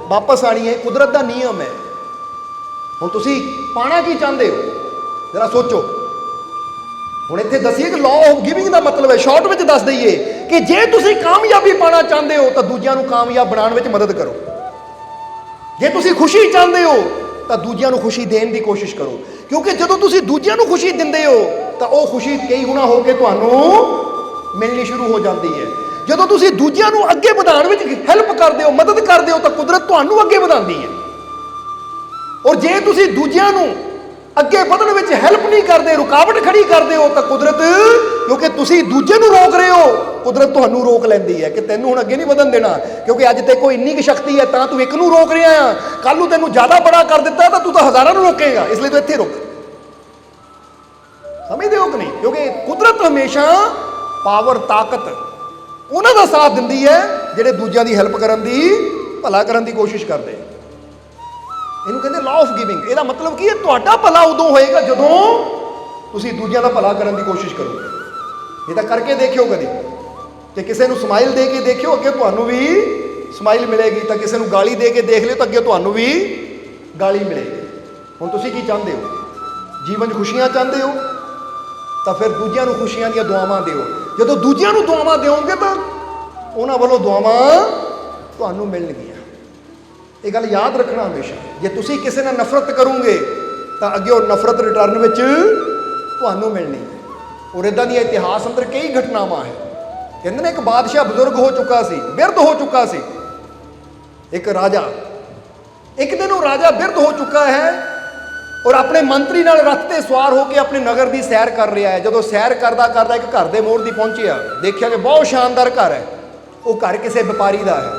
ਵਾਪਸ ਆਣੀ ਹੈ। ਕੁਦਰਤ ਦਾ ਨਿਯਮ ਹੈ। ਹੁਣ ਤੁਸੀਂ ਪਾਣਾ ਕੀ ਚਾਹੁੰਦੇ ਹੋ, ਜਰਾ ਸੋਚੋ। ਹੁਣ ਇੱਥੇ ਦੱਸੀਏ ਕਿ ਲਾਅ ਆਫ ਗਿਵਿੰਗ ਦਾ ਮਤਲਬ ਹੈ, ਸ਼ਾਰਟ ਵਿੱਚ ਦੱਸ ਦਈਏ ਕਿ ਜੇ ਤੁਸੀਂ ਕਾਮਯਾਬੀ ਪਾਣਾ ਚਾਹੁੰਦੇ ਹੋ ਤਾਂ ਦੂਜਿਆਂ ਨੂੰ ਕਾਮਯਾਬ ਬਣਾਉਣ ਵਿੱਚ ਮਦਦ ਕਰੋ। ਜੇ ਤੁਸੀਂ ਖੁਸ਼ੀ ਚਾਹੁੰਦੇ ਹੋ ਤਾਂ ਦੂਜਿਆਂ ਨੂੰ ਖੁਸ਼ੀ ਦੇਣ ਦੀ ਕੋਸ਼ਿਸ਼ ਕਰੋ, ਕਿਉਂਕਿ ਜਦੋਂ ਤੁਸੀਂ ਦੂਜਿਆਂ ਨੂੰ ਖੁਸ਼ੀ ਦਿੰਦੇ ਹੋ ਤਾਂ ਉਹ ਖੁਸ਼ੀ ਕਈ ਗੁਣਾ ਹੋ ਕੇ ਤੁਹਾਨੂੰ ਮਿਲਣੀ ਸ਼ੁਰੂ ਹੋ ਜਾਂਦੀ ਹੈ। ਜਦੋਂ ਤੁਸੀਂ ਦੂਜਿਆਂ ਨੂੰ ਅੱਗੇ ਵਧਾਉਣ ਵਿੱਚ ਹੈਲਪ ਕਰਦੇ ਹੋ, ਮਦਦ ਕਰਦੇ ਹੋ, ਤਾਂ ਕੁਦਰਤ ਤੁਹਾਨੂੰ ਅੱਗੇ ਵਧਾਉਂਦੀ ਹੈ। ਔਰ ਜੇ ਤੁਸੀਂ ਦੂਜਿਆਂ ਨੂੰ ਅੱਗੇ ਵਧਣ ਵਿੱਚ ਹੈਲਪ ਨਹੀਂ ਕਰਦੇ, ਰੁਕਾਵਟ ਖੜੀ ਕਰਦੇ ਹੋ, ਤਾਂ ਕੁਦਰਤ, ਕਿਉਂਕਿ ਤੁਸੀਂ ਦੂਜੇ ਨੂੰ ਰੋਕ ਰਹੇ ਹੋ, ਕੁਦਰਤ ਤੁਹਾਨੂੰ ਰੋਕ ਲੈਂਦੀ ਹੈ ਕਿ ਤੈਨੂੰ ਹੁਣ ਅੱਗੇ ਨਹੀਂ ਵਧਣ ਦੇਣਾ, ਕਿਉਂਕਿ ਅੱਜ ਤੇ ਕੋਈ ਇੰਨੀ ਕੁ ਸ਼ਕਤੀ ਹੈ ਤਾਂ ਤੂੰ ਇੱਕ ਨੂੰ ਰੋਕ ਰਿਹਾ ਆ, ਕੱਲ ਨੂੰ ਤੈਨੂੰ ਜ਼ਿਆਦਾ ਬੜਾ ਕਰ ਦਿੱਤਾ ਤਾਂ ਤੂੰ ਤਾਂ ਹਜ਼ਾਰਾਂ ਨੂੰ ਰੋਕੇਗਾ, ਇਸ ਲਈ ਤੂੰ ਇੱਥੇ ਰੁਕ। ਸਮਝਦੇ ਹੋ ਕਿ ਨਹੀਂ? ਕਿਉਂਕਿ ਕੁਦਰਤ ਹਮੇਸ਼ਾ ਪਾਵਰ, ਤਾਕਤ ਉਹਨਾਂ ਦਾ ਸਾਥ ਦਿੰਦੀ ਹੈ ਜਿਹੜੇ ਦੂਜਿਆਂ ਦੀ ਹੈਲਪ ਕਰਨ ਦੀ, ਭਲਾ ਕਰਨ ਦੀ ਕੋਸ਼ਿਸ਼ ਕਰਦੇ। ਇਹਨੂੰ ਕਹਿੰਦੇ ਲਾਅ ਆਫ ਗਿਵਿੰਗ। ਇਹਦਾ ਮਤਲਬ ਕੀ ਹੈ? ਤੁਹਾਡਾ ਭਲਾ ਉਦੋਂ ਹੋਏਗਾ ਜਦੋਂ ਤੁਸੀਂ ਦੂਜਿਆਂ ਦਾ ਭਲਾ ਕਰਨ ਦੀ ਕੋਸ਼ਿਸ਼ ਕਰੋਗੇ। ਇਹ ਤਾਂ ਕਰਕੇ ਦੇਖਿਓ ਕਦੇ, ਤੇ ਕਿਸੇ ਨੂੰ ਸਮਾਈਲ ਦੇ ਕੇ ਦੇਖਿਓ, ਅੱਗੇ ਤੁਹਾਨੂੰ ਵੀ ਸਮਾਈਲ ਮਿਲੇਗੀ। ਤਾਂ ਕਿਸੇ ਨੂੰ ਗਾਲੀ ਦੇ ਕੇ ਦੇਖ ਲਿਓ ਤਾਂ ਅੱਗੇ ਤੁਹਾਨੂੰ ਵੀ ਗਾਲੀ ਮਿਲੇਗੀ। ਹੁਣ ਤੁਸੀਂ ਕੀ ਚਾਹੁੰਦੇ ਹੋ? ਜੀਵਨ 'ਚ ਖੁਸ਼ੀਆਂ ਚਾਹੁੰਦੇ ਹੋ ਤਾਂ ਫਿਰ ਦੂਜਿਆਂ ਨੂੰ ਖੁਸ਼ੀਆਂ ਦੀਆਂ ਦੁਆਵਾਂ ਦਿਓ। ਜਦੋਂ ਦੂਜਿਆਂ ਨੂੰ ਦੁਆਵਾਂ ਦਿਓਗੇ ਤਾਂ ਉਹਨਾਂ ਵੱਲੋਂ ਦੁਆਵਾਂ ਤੁਹਾਨੂੰ ਮਿਲਣਗੀਆਂ। ਇਹ ਗੱਲ ਯਾਦ ਰੱਖਣਾ ਹਮੇਸ਼ਾ। ਜੇ ਤੁਸੀਂ ਕਿਸੇ ਨਾਲ ਨਫ਼ਰਤ ਕਰੋਗੇ ਤਾਂ ਅੱਗੇ ਉਹ ਨਫ਼ਰਤ ਰਿਟਰਨ ਵਿੱਚ ਤੁਹਾਨੂੰ ਮਿਲਣੀ ਹੈ। ਔਰ ਇੱਦਾਂ ਦੀਆਂ ਇਤਿਹਾਸ ਅੰਦਰ ਕਈ ਘਟਨਾਵਾਂ ਹੈ। ਕਹਿੰਦੇ ਨੇ ਇੱਕ ਬਾਦਸ਼ਾਹ ਬਜ਼ੁਰਗ ਹੋ ਚੁੱਕਾ ਸੀ, ਬਿਰਧ ਹੋ ਚੁੱਕਾ ਸੀ। ਇੱਕ ਰਾਜਾ, ਇੱਕ ਦਿਨ ਉਹ ਰਾਜਾ ਬਿਰਧ ਹੋ ਚੁੱਕਾ ਹੈ ਔਰ ਆਪਣੇ ਮੰਤਰੀ ਨਾਲ ਰੱਥ ਤੇ ਸਵਾਰ ਹੋ ਕੇ ਆਪਣੇ ਨਗਰ ਦੀ ਸੈਰ ਕਰ ਰਿਹਾ ਹੈ। ਜਦੋਂ ਸੈਰ ਕਰਦਾ ਕਰਦਾ ਇੱਕ ਘਰ ਦੇ ਮੋੜ ਦੀ ਪਹੁੰਚਿਆ, ਦੇਖਿਆ ਕਿ ਬਹੁਤ ਸ਼ਾਨਦਾਰ ਘਰ ਹੈ। ਉਹ ਘਰ ਕਿਸੇ ਵਪਾਰੀ ਦਾ ਹੈ,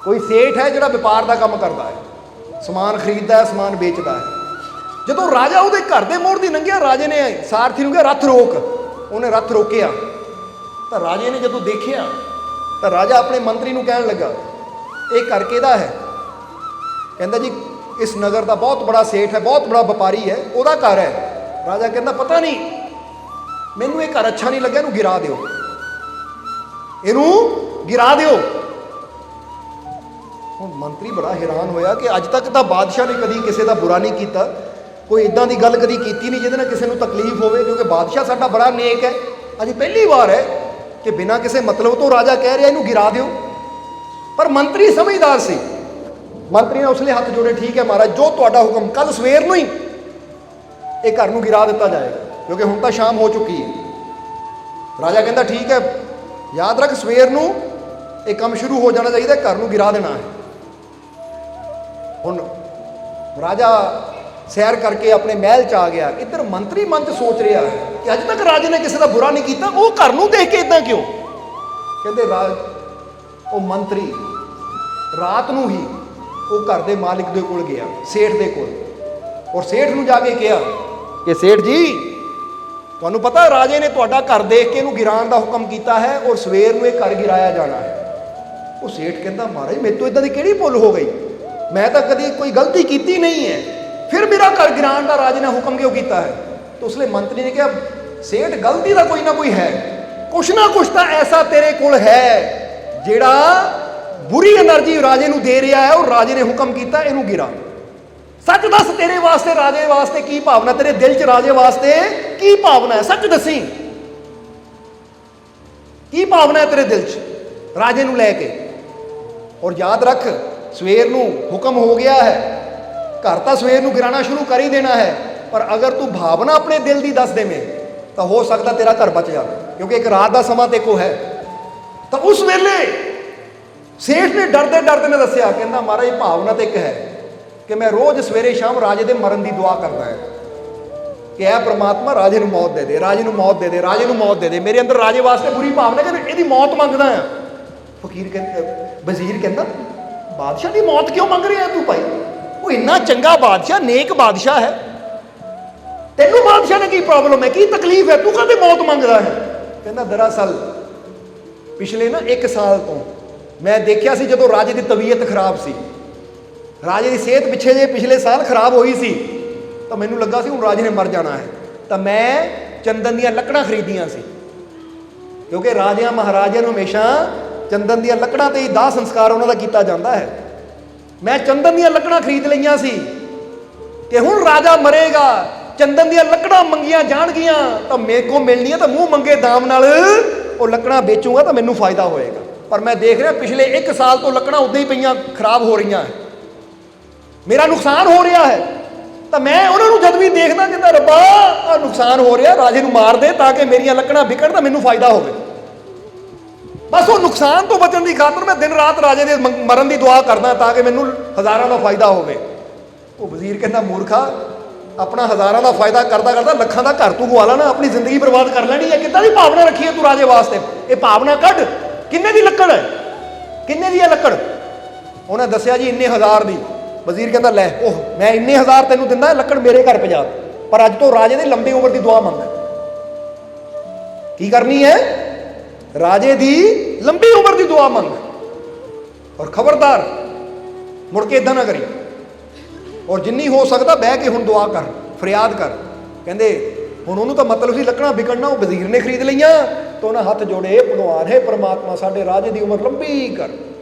ਕੋਈ ਸੇਠ ਹੈ ਜਿਹੜਾ ਵਪਾਰ ਦਾ ਕੰਮ ਕਰਦਾ ਹੈ, ਸਮਾਨ ਖਰੀਦਦਾ ਹੈ, ਸਮਾਨ ਵੇਚਦਾ ਹੈ। ਜਦੋਂ ਰਾਜਾ ਉਹਦੇ ਘਰ ਦੇ ਮੋੜ ਦੀ ਲੰਘਿਆ, ਰਾਜੇ ਨੇ ਸਾਰਥੀ ਨੂੰ ਕਿਹਾ ਰੱਥ ਰੋਕ। ਉਹਨੇ ਰੱਥ ਰੋਕਿਆ ਤਾਂ ਰਾਜੇ ਨੇ ਜਦੋਂ ਦੇਖਿਆ ਤਾਂ ਰਾਜਾ ਆਪਣੇ ਮੰਤਰੀ ਨੂੰ ਕਹਿਣ ਲੱਗਾ, ਇਹ ਘਰ ਕਿਹਦਾ ਹੈ? ਕਹਿੰਦਾ ਜੀ ਇਸ ਨਗਰ ਦਾ ਬਹੁਤ ਬੜਾ ਸੇਠ ਹੈ, ਬਹੁਤ ਬੜਾ ਵਪਾਰੀ ਹੈ, ਉਹਦਾ ਘਰ ਹੈ। ਰਾਜਾ ਕਹਿੰਦਾ ਪਤਾ ਨਹੀਂ, ਮੈਨੂੰ ਇਹ ਘਰ ਅੱਛਾ ਨਹੀਂ ਲੱਗਿਆ, ਇਹਨੂੰ ਗਿਰਾ ਦਿਓ, ਇਹਨੂੰ ਗਿਰਾ ਦਿਓ। ਹੁਣ ਮੰਤਰੀ ਬੜਾ ਹੈਰਾਨ ਹੋਇਆ ਕਿ ਅੱਜ ਤੱਕ ਤਾਂ ਬਾਦਸ਼ਾਹ ਨੇ ਕਦੀ ਕਿਸੇ ਦਾ ਬੁਰਾ ਨਹੀਂ ਕੀਤਾ, ਕੋਈ ਇਦਾਂ ਦੀ ਗੱਲ ਕਦੀ ਕੀਤੀ ਨਹੀਂ ਜਿਹਦੇ ਨਾਲ ਕਿਸੇ ਨੂੰ ਤਕਲੀਫ ਹੋਵੇ, ਕਿਉਂਕਿ ਬਾਦਸ਼ਾਹ ਸਾਡਾ ਬੜਾ ਨੇਕ ਹੈ। ਅੱਜ ਪਹਿਲੀ ਵਾਰ ਹੈ ਕਿ ਬਿਨਾਂ ਕਿਸੇ ਮਤਲਬ ਤੋਂ ਰਾਜਾ ਕਹਿ ਰਿਹਾ ਇਹਨੂੰ ਗਿਰਾ ਦਿਓ। ਪਰ ਮੰਤਰੀ ਸਮਝਦਾਰ ਸੀ, ਮੰਤਰੀ ਨੇ ਉਸ ਲਈ ਹੱਥ ਜੋੜੇ, ਠੀਕ ਹੈ ਮਹਾਰਾਜ, ਜੋ ਤੁਹਾਡਾ ਹੁਕਮ, ਕੱਲ ਸਵੇਰ ਨੂੰ ਹੀ ਇਹ ਘਰ ਨੂੰ ਗਿਰਾ ਦਿੱਤਾ ਜਾਏਗਾ, ਕਿਉਂਕਿ ਹੁਣ ਤਾਂ ਸ਼ਾਮ ਹੋ ਚੁੱਕੀ ਹੈ। ਰਾਜਾ ਕਹਿੰਦਾ ਠੀਕ ਹੈ, ਯਾਦ ਰੱਖ ਸਵੇਰ ਨੂੰ ਇਹ ਕੰਮ ਸ਼ੁਰੂ ਹੋ ਜਾਣਾ ਚਾਹੀਦਾ, ਘਰ ਨੂੰ ਗਿਰਾ ਦੇਣਾ ਹੈ। ਹੁਣ ਰਾਜਾ ਸੈਰ ਕਰਕੇ ਆਪਣੇ ਮਹਿਲ 'ਚ ਆ ਗਿਆ। ਇੱਧਰ ਮੰਤਰੀ ਮਨ 'ਚ ਸੋਚ ਰਿਹਾ ਕਿ ਅੱਜ ਤੱਕ ਰਾਜੇ ਨੇ ਕਿਸੇ ਦਾ ਬੁਰਾ ਨਹੀਂ ਕੀਤਾ, ਉਹ ਘਰ ਨੂੰ ਦੇਖ ਕੇ ਇਦਾਂ ਕਿਉਂ? ਕਹਿੰਦੇ ਉਹ ਮੰਤਰੀ ਰਾਤ ਨੂੰ ਹੀ ਉਹ ਘਰ ਦੇ ਮਾਲਿਕ ਦੇ ਕੋਲ ਗਿਆ, ਸੇਠ ਦੇ ਕੋਲ, ਔਰ ਸੇਠ ਨੂੰ ਜਾ ਕੇ ਕਿਹਾ ਕਿ ਸੇਠ ਜੀ, ਤੁਹਾਨੂੰ ਪਤਾ ਰਾਜੇ ਨੇ ਤੁਹਾਡਾ ਘਰ ਦੇਖ ਕੇ ਇਹਨੂੰ ਗਿਰਾਉਣ ਦਾ ਹੁਕਮ ਕੀਤਾ ਹੈ, ਔਰ ਸਵੇਰ ਨੂੰ ਇਹ ਘਰ ਗਿਰਾਇਆ ਜਾਣਾ ਹੈ। ਉਹ ਸੇਠ ਕਹਿੰਦਾ ਮਹਾਰਾਜ ਮੇਰੇ ਤੋਂ ਇਦਾਂ ਦੀ ਕਿਹੜੀ ਭੁੱਲ ਹੋ ਗਈ, ਮੈਂ ਤਾਂ ਕਦੀ ਕੋਈ ਗਲਤੀ ਕੀਤੀ ਨਹੀਂ ਹੈ, ਫਿਰ ਮੇਰਾ ਘਰ ਗਿਰਾਉਣ ਦਾ ਰਾਜੇ ਨੇ ਹੁਕਮ ਕਿਉਂ ਕੀਤਾ ਹੈ? ਤਾਂ ਉਸ ਲਈ ਮੰਤਰੀ ਨੇ ਕਿਹਾ ਸੇਠ ਗਲਤੀ ਦਾ ਕੋਈ ਨਾ ਕੋਈ ਹੈ, ਕੁਛ ਨਾ ਕੁਛ ਤਾਂ ਐਸਾ ਤੇਰੇ ਕੋਲ ਹੈ ਜਿਹੜਾ ਬੁਰੀ એનર્ਜੀ ਰਾਜੇ ਨੂੰ ਦੇ ਰਿਹਾ ਹੈ, ਔਰ ਰਾਜੇ ਨੇ ਹੁਕਮ ਕੀਤਾ ਇਹਨੂੰ ਗਿਰਾ। ਸੱਚ ਦੱਸ ਤੇਰੇ ਵਾਸਤੇ, ਰਾਜੇ ਵਾਸਤੇ ਕੀ ਭਾਵਨਾ, ਤੇਰੇ ਦਿਲ 'ਚ ਰਾਜੇ ਵਾਸਤੇ ਕੀ ਭਾਵਨਾ ਹੈ? ਸੱਚ ਦੱਸੀ, ਕੀ ਭਾਵਨਾ ਹੈ ਤੇਰੇ ਦਿਲ 'ਚ ਰਾਜੇ ਨੂੰ ਲੈ ਕੇ? ਔਰ ਯਾਦ ਰੱਖ ਸਵੇਰ ਨੂੰ ਹੁਕਮ ਹੋ ਗਿਆ ਹੈ, ਘਰ ਤਾਂ ਸਵੇਰ ਨੂੰ ਗਿਰਾਣਾ ਸ਼ੁਰੂ ਕਰ ਹੀ ਦੇਣਾ ਹੈ, ਪਰ ਅਗਰ ਤੂੰ ਭਾਵਨਾ ਆਪਣੇ ਦਿਲ ਦੀ ਦੱਸ ਦੇਵੇਂ ਤਾਂ ਹੋ ਸਕਦਾ ਤੇਰਾ ਘਰ ਬਚ ਜਾਵੇ, ਕਿਉਂਕਿ ਇੱਕ ਰਾਤ ਦਾ ਸਮਾਂ ਤੇ ਕੋ ਹੈ। ਤਾਂ ਉਸ ਵੇਲੇ ਸੇਠ ਨੇ ਡਰਦੇ ਡਰਦੇ ਨੇ ਦੱਸਿਆ, ਕਹਿੰਦਾ ਮਹਾਰਾਜ ਭਾਵਨਾ ਤੇ ਇੱਕ ਹੈ ਕਿ ਮੈਂ ਰੋਜ਼ ਸਵੇਰੇ ਸ਼ਾਮ ਰਾਜੇ ਦੇ ਮਰਨ ਦੀ ਦੁਆ ਕਰਦਾ ਹਾਂ ਕਿ ਐ ਪ੍ਰਮਾਤਮਾ ਰਾਜੇ ਨੂੰ ਮੌਤ ਦੇ ਦੇ, ਰਾਜੇ ਨੂੰ ਮੌਤ ਦੇ ਦੇ, ਰਾਜੇ ਨੂੰ ਮੌਤ ਦੇ ਦੇ। ਮੇਰੇ ਅੰਦਰ ਰਾਜੇ ਵਾਸਤੇ ਬੁਰੀ ਭਾਵਨਾ ਕਿ ਇਹਦੀ ਮੌਤ ਮੰਗਦਾ ਆ। ਫਕੀਰ ਕਹਿੰਦਾ, ਵਜ਼ੀਰ ਕਹਿੰਦਾ ਬਾਦਸ਼ਾਹ ਦੀ ਮੌਤ ਕਿਉਂ ਮੰਗ ਰਿਹਾ ਤੂੰ ਭਾਈ? ਉਹ ਇੰਨਾ ਚੰਗਾ ਬਾਦਸ਼ਾਹ, ਨੇਕ ਬਾਦਸ਼ਾਹ ਹੈ, ਤੈਨੂੰ ਬਾਦਸ਼ਾਹ ਨੇ ਕੀ ਪ੍ਰੋਬਲਮ ਹੈ, ਕੀ ਤਕਲੀਫ ਹੈ, ਤੂੰ ਕਦੇ ਮੌਤ ਮੰਗਦਾ ਹੈ? ਕਹਿੰਦਾ ਦਰਅਸਲ ਪਿਛਲੇ 1 ਸਾਲ ਤੋਂ ਮੈਂ ਦੇਖਿਆ ਸੀ ਜਦੋਂ ਰਾਜੇ ਦੀ ਤਬੀਅਤ ਖਰਾਬ ਸੀ, ਰਾਜੇ ਦੀ ਸਿਹਤ ਪਿਛਲੇ ਸਾਲ ਖਰਾਬ ਹੋਈ ਸੀ, ਤਾਂ ਮੈਨੂੰ ਲੱਗਾ ਸੀ ਹੁਣ ਰਾਜੇ ਨੇ ਮਰ ਜਾਣਾ ਹੈ। ਤਾਂ ਮੈਂ ਚੰਦਨ ਦੀਆਂ ਲੱਕੜਾਂ ਖਰੀਦੀਆਂ ਸੀ, ਕਿਉਂਕਿ ਰਾਜਿਆਂ ਮਹਾਰਾਜਿਆਂ ਨੂੰ ਹਮੇਸ਼ਾ ਚੰਦਨ ਦੀਆਂ ਲੱਕੜਾਂ ਤੇ ਹੀ ਦਾਹ ਸੰਸਕਾਰ ਉਹਨਾਂ ਦਾ ਕੀਤਾ ਜਾਂਦਾ ਹੈ। ਮੈਂ ਚੰਦਨ ਦੀਆਂ ਲੱਕੜਾਂ ਖਰੀਦ ਲਈਆਂ ਸੀ ਕਿ ਹੁਣ ਰਾਜਾ ਮਰੇਗਾ, ਚੰਦਨ ਦੀਆਂ ਲੱਕੜਾਂ ਮੰਗੀਆਂ ਜਾਣਗੀਆਂ ਤਾਂ ਮੇਰੇ ਕੋਲ ਮਿਲਣੀਆਂ, ਤਾਂ ਮੂੰਹ ਮੰਗੇ ਦਾਮ ਨਾਲ ਉਹ ਲੱਕੜਾਂ ਵੇਚੂਗਾ ਤਾਂ ਮੈਨੂੰ ਫਾਇਦਾ ਹੋਏਗਾ। ਪਰ ਮੈਂ ਦੇਖ ਰਿਹਾ ਪਿਛਲੇ 1 ਸਾਲ ਤੋਂ ਲੱਕੜਾਂ ਉੱਦਾਂ ਹੀ ਪਈਆਂ, ਖਰਾਬ ਹੋ ਰਹੀਆਂ ਹੈ, ਮੇਰਾ ਨੁਕਸਾਨ ਹੋ ਰਿਹਾ ਹੈ। ਤਾਂ ਮੈਂ ਉਹਨਾਂ ਨੂੰ ਜਦ ਵੀ ਦੇਖਦਾ ਕਹਿੰਦਾ ਰੱਬਾ ਆਹ ਨੁਕਸਾਨ ਹੋ ਰਿਹਾ, ਰਾਜੇ ਨੂੰ ਮਾਰ ਦੇ ਤਾਂ ਕਿ ਮੇਰੀਆਂ ਲੱਕੜਾਂ ਵਿਕਣ ਤਾਂ ਮੈਨੂੰ ਫਾਇਦਾ ਹੋਵੇ। ਬਸ ਉਹ ਨੁਕਸਾਨ ਤੋਂ ਬਚਣ ਦੀ ਖਾਤਰ ਮੈਂ ਦਿਨ ਰਾਤ ਰਾਜੇ ਦੇ ਮਰਨ ਦੀ ਦੁਆ ਕਰਦਾ ਤਾਂ ਕਿ ਮੈਨੂੰ ਹਜ਼ਾਰਾਂ ਦਾ ਫਾਇਦਾ ਹੋਵੇ। ਉਹ ਵਜ਼ੀਰ ਕਹਿੰਦਾ ਮੂਰਖਾ, ਆਪਣਾ ਹਜ਼ਾਰਾਂ ਦਾ ਫਾਇਦਾ ਕਰਦਾ ਕਰਦਾ ਲੱਖਾਂ ਦਾ ਘਰ ਤੂੰ ਗਵਾ ਲੈਣਾ, ਆਪਣੀ ਜ਼ਿੰਦਗੀ ਬਰਬਾਦ ਕਰ ਲੈਣੀ ਹੈ। ਕਿੱਦਾਂ ਦੀ ਭਾਵਨਾ ਰੱਖੀ ਹੈ ਤੂੰ ਰਾਜੇ ਵਾਸਤੇ? ਇਹ ਭਾਵਨਾ ਕੱਢ, ਕਿੰਨੇ ਦੀ ਲੱਕੜ ਹੈ, ਕਿੰਨੇ ਦੀ ਹੈ ਲੱਕੜ? ਉਹਨੇ ਦੱਸਿਆ ਜੀ ਇੰਨੇ ਹਜ਼ਾਰ ਦੀ। ਵਜ਼ੀਰ ਕਹਿੰਦਾ ਲੈ ਉਹ ਮੈਂ ਇੰਨੇ ਹਜ਼ਾਰ ਤੈਨੂੰ ਦਿੰਦਾ, ਲੱਕੜ ਮੇਰੇ ਘਰ ਪਹੁੰਚਾ, ਪਰ ਅੱਜ ਤੋਂ ਰਾਜੇ ਦੀ ਲੰਬੀ ਉਮਰ ਦੀ ਦੁਆ ਮੰਗ। ਕੀ ਕਰਨੀ ਹੈ? ਰਾਜੇ ਦੀ ਲੰਬੀ ਉਮਰ ਦੀ ਦੁਆ ਮੰਗ, ਔਰ ਖਬਰਦਾਰ ਮੁੜ ਕੇ ਇਦਾਂ ਨਾ ਕਰੀ, ਔਰ ਜਿੰਨੀ ਹੋ ਸਕਦਾ ਬਹਿ ਕੇ ਹੁਣ ਦੁਆ ਕਰ, ਫਰਿਆਦ ਕਰ। ਕਹਿੰਦੇ ਹੁਣ ਉਹਨੂੰ ਤਾਂ ਮਤਲਬ ਸੀ ਲੱਕੜਾਂ ਵਿਕਣਨਾ, ਉਹ ਵਜ਼ੀਰ ਨੇ ਖਰੀਦ ਲਈਆਂ ਤਾਂ ਉਹਨਾਂ ਹੱਥ ਜੋੜੇ, ਭਗਵਾਨ ਹੈ ਪਰਮਾਤਮਾ ਸਾਡੇ ਰਾਜੇ ਦੀ ਉਮਰ ਲੰਬੀ ਕਰ,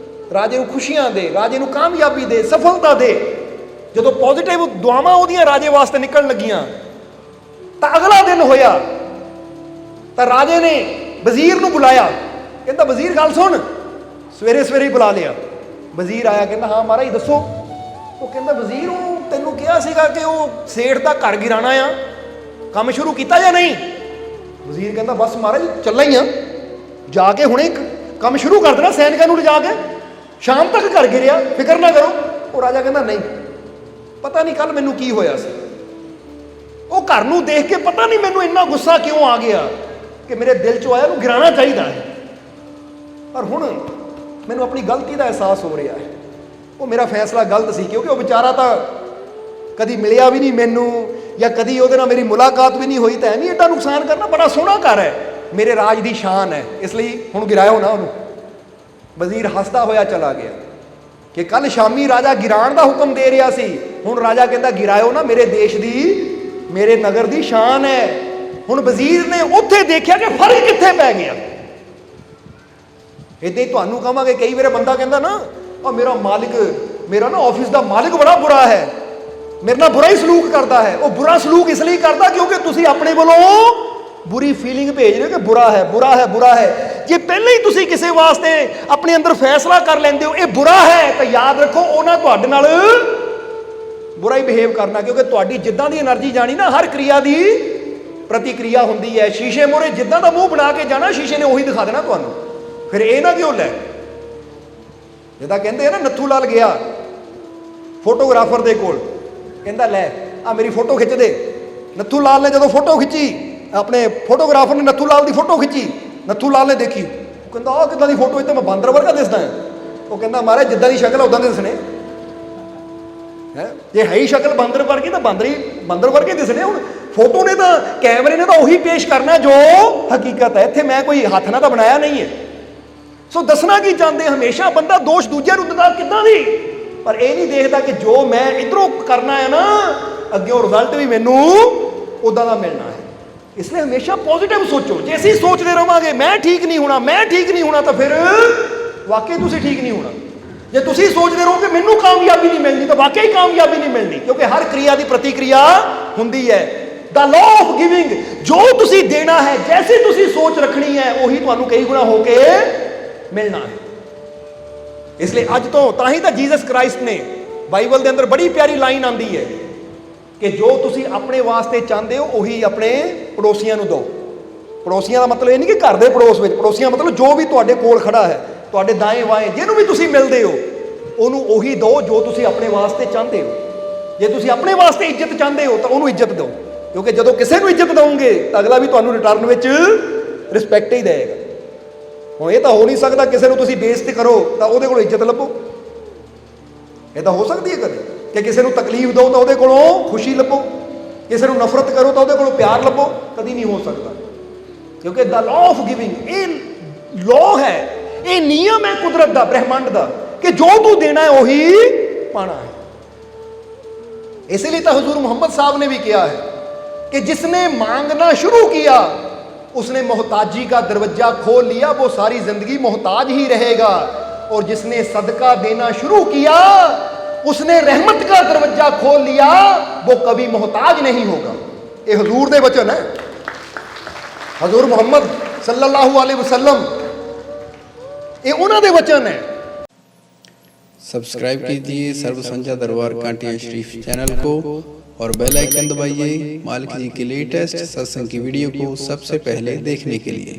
ਰਾਜੇ ਨੂੰ ਖੁਸ਼ੀਆਂ ਦੇ, ਰਾਜੇ ਨੂੰ ਕਾਮਯਾਬੀ ਦੇ, ਸਫਲਤਾ ਦੇ। ਜਦੋਂ ਪੋਜ਼ਿਟਿਵ ਦੁਆਵਾਂ ਉਹਦੀਆਂ ਰਾਜੇ ਵਾਸਤੇ ਨਿਕਲਣ ਲੱਗੀਆਂ ਤਾਂ ਅਗਲਾ ਦਿਨ ਹੋਇਆ ਤਾਂ ਰਾਜੇ ਨੇ ਵਜ਼ੀਰ ਨੂੰ ਬੁਲਾਇਆ। ਕਹਿੰਦਾ ਵਜ਼ੀਰ ਗੱਲ ਸੁਣ, ਸਵੇਰੇ ਸਵੇਰੇ ਹੀ ਬੁਲਾ ਲਿਆ। ਵਜ਼ੀਰ ਆਇਆ, ਕਹਿੰਦਾ ਹਾਂ ਮਹਾਰਾਜ ਦੱਸੋ। ਉਹ ਕਹਿੰਦਾ ਵਜ਼ੀਰ ਉਹ ਤੈਨੂੰ ਕਿਹਾ ਸੀਗਾ ਕਿ ਉਹ ਸੇਠ ਦਾ ਘਰ ਗਿਰਾਣਾ ਆ, ਕੰਮ ਸ਼ੁਰੂ ਕੀਤਾ ਜਾਂ ਨਹੀਂ? ਵਜ਼ੀਰ ਕਹਿੰਦਾ ਬਸ ਮਹਾਰਾਜ ਚੱਲਾਂ ਹੀ ਆ, ਜਾ ਕੇ ਹੁਣੇ ਕੰਮ ਸ਼ੁਰੂ ਕਰ ਦੇਣਾ, ਸੈਨਿਕਾਂ ਨੂੰ ਲਿਜਾ ਕੇ, ਸ਼ਾਮ ਤੱਕ ਘਰ ਗਿਰਿਆ, ਫਿਕਰ ਨਾ ਕਰੋ। ਉਹ ਰਾਜਾ ਕਹਿੰਦਾ ਨਹੀਂ, ਪਤਾ ਨਹੀਂ ਕੱਲ ਮੈਨੂੰ ਕੀ ਹੋਇਆ ਸੀ, ਉਹ ਘਰ ਨੂੰ ਦੇਖ ਕੇ ਪਤਾ ਨਹੀਂ ਮੈਨੂੰ ਇੰਨਾ ਗੁੱਸਾ ਕਿਉਂ ਆ ਗਿਆ ਕਿ ਮੇਰੇ ਦਿਲ 'ਚੋਂ ਆਇਆ ਉਹਨੂੰ ਗਿਰਾਣਾ ਚਾਹੀਦਾ ਹੈ। ਪਰ ਹੁਣ ਮੈਨੂੰ ਆਪਣੀ ਗਲਤੀ ਦਾ ਅਹਿਸਾਸ ਹੋ ਰਿਹਾ ਹੈ। ਉਹ ਮੇਰਾ ਫੈਸਲਾ ਗਲਤ ਸੀ, ਕਿਉਂਕਿ ਉਹ ਵਿਚਾਰਾ ਤਾਂ ਕਦੀ ਮਿਲਿਆ ਵੀ ਨਹੀਂ ਮੈਨੂੰ, ਜਾਂ ਕਦੀ ਉਹਦੇ ਨਾਲ ਮੇਰੀ ਮੁਲਾਕਾਤ ਵੀ ਨਹੀਂ ਹੋਈ। ਤਾਂ ਨਹੀਂ ਐਡਾ ਨੁਕਸਾਨ ਕਰਨਾ, ਬੜਾ ਸੋਹਣਾ ਘਰ ਹੈ, ਮੇਰੇ ਰਾਜ ਦੀ ਸ਼ਾਨ ਹੈ, ਇਸ ਲਈ ਹੁਣ ਗਿਰਾਇਓ ਨਾ ਉਹਨੂੰ। ਵਜ਼ੀਰ ਹੱਸਦਾ ਹੋਇਆ ਚਲਾ ਗਿਆ ਕਿ ਕੱਲ ਸ਼ਾਮੀ ਰਾਜਾ ਗਿਰਾਣ ਦਾ ਹੁਕਮ ਦੇ ਰਿਹਾ ਸੀ, ਹੁਣ ਰਾਜਾ ਕਹਿੰਦਾ ਗਿਰਾਇਓ ਨਾ, ਮੇਰੇ ਦੇਸ਼ ਦੀ, ਮੇਰੇ ਨਗਰ ਦੀ ਸ਼ਾਨ ਹੈ। ਹੁਣ ਵਜ਼ੀਰ ਨੇ ਉੱਥੇ ਦੇਖਿਆ ਕਿ ਫਰਕ ਕਿੱਥੇ ਪੈ ਗਿਆ। ਇੱਦਾਂ ਹੀ ਤੁਹਾਨੂੰ ਕਹਾਂਗੇ, ਕਈ ਵਾਰ ਬੰਦਾ ਕਹਿੰਦਾ ਨਾ, ਆ ਮੇਰਾ ਮਾਲਿਕ, ਮੇਰਾ ਨਾ ਆਫਿਸ ਦਾ ਮਾਲਿਕ ਬੜਾ ਬੁਰਾ ਹੈ, ਮੇਰੇ ਨਾਲ ਬੁਰਾ ਹੀ ਸਲੂਕ ਕਰਦਾ ਹੈ। ਉਹ ਬੁਰਾ ਸਲੂਕ ਇਸ ਲਈ ਕਰਦਾ ਕਿਉਂਕਿ ਤੁਸੀਂ ਆਪਣੇ ਵੱਲੋਂ ਬੁਰੀ ਫੀਲਿੰਗ ਭੇਜ ਰਹੇ ਹੋ ਕਿ ਬੁਰਾ ਹੈ, ਬੁਰਾ ਹੈ, ਬੁਰਾ ਹੈ। ਜੇ ਪਹਿਲਾਂ ਹੀ ਤੁਸੀਂ ਕਿਸੇ ਵਾਸਤੇ ਆਪਣੇ ਅੰਦਰ ਫੈਸਲਾ ਕਰ ਲੈਂਦੇ ਹੋ ਇਹ ਬੁਰਾ ਹੈ, ਤਾਂ ਯਾਦ ਰੱਖੋ ਉਹਨਾਂ ਤੁਹਾਡੇ ਨਾਲ ਬੁਰਾ ਹੀ ਬਿਹੇਵ ਕਰਨਾ, ਕਿਉਂਕਿ ਤੁਹਾਡੀ ਜਿੱਦਾਂ ਦੀ એનર્ਜੀ ਜਾਣੀ ਨਾ, ਹਰ ਕਿਰਿਆ ਦੀ ਪ੍ਰਤੀਕਿਰਿਆ ਹੁੰਦੀ ਹੈ। ਸ਼ੀਸ਼ੇ ਮੂਹਰੇ ਜਿੱਦਾਂ ਦਾ ਮੂੰਹ ਬਣਾ ਕੇ ਜਾਣਾ, ਸ਼ੀਸ਼ੇ ਨੇ ਉਹੀ ਦਿਖਾ ਦੇਣਾ ਤੁਹਾਨੂੰ। ਫਿਰ ਇਹ ਨਾ ਕਿਉਂ ਲੈ, ਜਿੱਦਾਂ ਕਹਿੰਦੇ ਆ ਨਾ, ਨੱਥੂ ਲਾਲ ਗਿਆ ਫੋਟੋਗ੍ਰਾਫਰ ਦੇ ਕੋਲ, ਕਹਿੰਦਾ ਲੈ ਆ ਮੇਰੀ ਫੋਟੋ ਖਿੱਚ ਦੇ। ਨੱਥੂ ਲਾਲ ਨੇ ਜਦੋਂ ਫੋਟੋ ਖਿੱਚੀ, ਆਪਣੇ ਫੋਟੋਗ੍ਰਾਫਰ ਨੇ ਨੱਥੂ ਲਾਲ ਦੀ ਫੋਟੋ ਖਿੱਚੀ, ਨੱਥੂ ਲਾਲ ਨੇ ਦੇਖੀ, ਉਹ ਕਹਿੰਦਾ ਆਹ ਕਿੱਦਾਂ ਦੀ ਫੋਟੋ, ਇੱਥੇ ਮੈਂ ਬਾਂਦਰ ਵਰਗਾ ਦਿਸਦਾ ਹੈ। ਉਹ ਕਹਿੰਦਾ ਮਹਾਰਾਜ ਜਿੱਦਾਂ ਦੀ ਸ਼ਕਲ ਉਦਾਂ ਦੇ ਦਿਸਣੇ ਹੈ, ਜੇ ਹੈ ਹੀ ਸ਼ਕਲ ਬਾਂਦਰ ਵਰਗੀ ਤਾਂ ਬਾਂਦਰ ਵਰਗੇ ਦਿਸਣੇ। ਹੁਣ ਫੋਟੋ ਨੇ ਤਾਂ, ਕੈਮਰੇ ਨੇ ਤਾਂ ਉਹੀ ਪੇਸ਼ ਕਰਨਾ ਜੋ ਹਕੀਕਤ ਹੈ, ਇੱਥੇ ਮੈਂ ਕੋਈ ਹੱਥ ਨਾਲ ਤਾਂ ਬਣਾਇਆ ਨਹੀਂ ਹੈ। ਸੋ ਦੱਸਣਾ ਕੀ ਚਾਹੁੰਦੇ, ਹਮੇਸ਼ਾ ਬੰਦਾ ਦੋਸ਼ ਦੂਜੇ ਨੂੰ ਦਿੰਦਾ ਕਿੱਦਾਂ ਦੀ, ਪਰ ਇਹ ਨਹੀਂ ਦੇਖਦਾ ਕਿ ਜੋ ਮੈਂ ਇੱਧਰੋਂ ਕਰਨਾ ਹੈ ਨਾ, ਅੱਗੇ ਰਿਜ਼ਲਟ ਵੀ ਮੈਨੂੰ ਉਦਾਂ ਦਾ ਮਿਲਣਾ ਹੈ। ਇਸ ਲਈ ਹਮੇਸ਼ਾ ਪੋਜ਼ਿਟਿਵ ਸੋਚੋ। ਜੇ ਅਸੀਂ ਸੋਚਦੇ ਰਹਾਂਗੇ ਮੈਂ ਠੀਕ ਨਹੀਂ ਹੋਣਾ, ਮੈਂ ਠੀਕ ਨਹੀਂ ਹੋਣਾ, ਤਾਂ ਫਿਰ ਵਾਕਈ ਤੁਸੀਂ ਠੀਕ ਨਹੀਂ ਹੋਣਾ। ਜੇ ਤੁਸੀਂ ਸੋਚਦੇ ਰਹੋ ਕਿ ਮੈਨੂੰ ਕਾਮਯਾਬੀ ਨਹੀਂ ਮਿਲਣੀ, ਤਾਂ ਵਾਕਈ ਕਾਮਯਾਬੀ ਨਹੀਂ ਮਿਲਣੀ, ਕਿਉਂਕਿ ਹਰ ਕਿਰਿਆ ਦੀ ਪ੍ਰਤੀਕਿਰਿਆ ਹੁੰਦੀ ਹੈ। ਦਾ ਲਾਅ ਆਫ ਗਿਵਿੰਗ, ਜੋ ਤੁਸੀਂ ਦੇਣਾ ਹੈ, ਜੈਸੀ ਤੁਸੀਂ ਸੋਚ ਰੱਖਣੀ ਹੈ, ਉਹੀ ਤੁਹਾਨੂੰ ਕਈ ਗੁਣਾ ਹੋ ਕੇ ਮਿਲਣਾ ਹੈ। ਇਸ ਲਈ ਅੱਜ ਤੋਂ, ਤਾਂ ਹੀ ਤਾਂ ਜੀਸਸ ਕ੍ਰਾਈਸਟ ਨੇ ਬਾਈਬਲ ਦੇ ਅੰਦਰ ਬੜੀ ਪਿਆਰੀ ਲਾਈਨ ਆਉਂਦੀ ਹੈ ਕਿ ਜੋ ਤੁਸੀਂ ਆਪਣੇ ਵਾਸਤੇ ਚਾਹੁੰਦੇ ਹੋ ਉਹੀ ਆਪਣੇ ਪੜੋਸੀਆਂ ਨੂੰ ਦਿਓ। ਪੜੋਸੀਆਂ ਦਾ ਮਤਲਬ ਇਹ ਨਹੀਂ ਕਿ ਘਰ ਦੇ ਪੜੋਸ ਵਿੱਚ, ਪੜੋਸੀਆਂ ਮਤਲਬ ਜੋ ਵੀ ਤੁਹਾਡੇ ਕੋਲ ਖੜਾ ਹੈ, ਤੁਹਾਡੇ ਦਾएं ਬਾएं, ਜਿਹਨੂੰ ਵੀ ਤੁਸੀਂ ਮਿਲਦੇ ਹੋ, ਉਹਨੂੰ ਉਹੀ ਦਿਓ ਜੋ ਤੁਸੀਂ ਆਪਣੇ ਵਾਸਤੇ ਚਾਹੁੰਦੇ ਹੋ। ਜੇ ਤੁਸੀਂ ਆਪਣੇ ਵਾਸਤੇ ਇੱਜ਼ਤ ਚਾਹੁੰਦੇ ਹੋ ਤਾਂ ਉਹਨੂੰ ਇੱਜ਼ਤ ਦਿਓ, ਕਿਉਂਕਿ ਜਦੋਂ ਕਿਸੇ ਨੂੰ ਇੱਜ਼ਤ ਦਿਓਗੇ ਤਾਂ ਅਗਲਾ ਵੀ ਤੁਹਾਨੂੰ ਰਿਟਰਨ ਵਿੱਚ ਰਿਸਪੈਕਟ ਹੀ ਦੇਵੇਗਾ। ਹੁਣ ਇਹ ਤਾਂ ਹੋ ਨਹੀਂ ਸਕਦਾ ਕਿਸੇ ਨੂੰ ਤੁਸੀਂ ਬੇਇੱਜ਼ਤ ਕਰੋ ਤਾਂ ਉਹਦੇ ਕੋਲ ਇੱਜ਼ਤ ਲੱਭੋ। ਇਹ ਤਾਂ ਹੋ ਸਕਦੀ ਹੈ ਕਦੇ ਕਿ ਕਿਸੇ ਨੂੰ ਤਕਲੀਫ ਦਿਓ ਤਾਂ ਉਹਦੇ ਕੋਲੋਂ ਖੁਸ਼ੀ ਲੱਭੋ, ਕਿਸੇ ਨੂੰ ਨਫ਼ਰਤ ਕਰੋ ਤਾਂ ਉਹਦੇ ਕੋਲੋਂ ਪਿਆਰ ਲੱਭੋ। ਕਦੀ ਨਹੀਂ ਹੋ ਸਕਦਾ, ਕਿਉਂਕਿ ਦਾ ਲਾਅ ਆਫ ਗਿਵਿੰਗ, ਇਹ ਲਾਅ ਹੈ, ਇਹ ਨਿਯਮ ਹੈ ਕੁਦਰਤ ਦਾ, ਬ੍ਰਹਿਮੰਡ ਦਾ, ਕਿ ਜੋ ਤੂੰ ਦੇਣਾ ਹੈ ਉਹੀ ਪਾਣਾ ਹੈ। ਇਸੇ ਲਈ ਤਾਂ ਹਜ਼ੂਰ ਮੁਹੰਮਦ साहब ने भी किया है कि जिसने मांगना शुरू किया उसने मोहताजी का दरवाजा खोल लिया, वो सारी जिंदगी मोहताज ही रहेगा। और जिसने सदका देना शुरू किया उसने रहमत का दरवाजा खोल लिया, वो कभी मोहताज नहीं होगा। ये हजूर दे वचन है, हजूर मुहम्मद सल्लल्लाहु अलैहि वसल्लम, ये उन्होंने वचन है। सब्सक्राइब कीजिए सर्व संध्या दरबार कांटिया शरीफ चैनल को और बेल आइकन दबाइए मालिक जी के लेटेस्ट सत्संग की वीडियो को सबसे पहले देखने के लिए।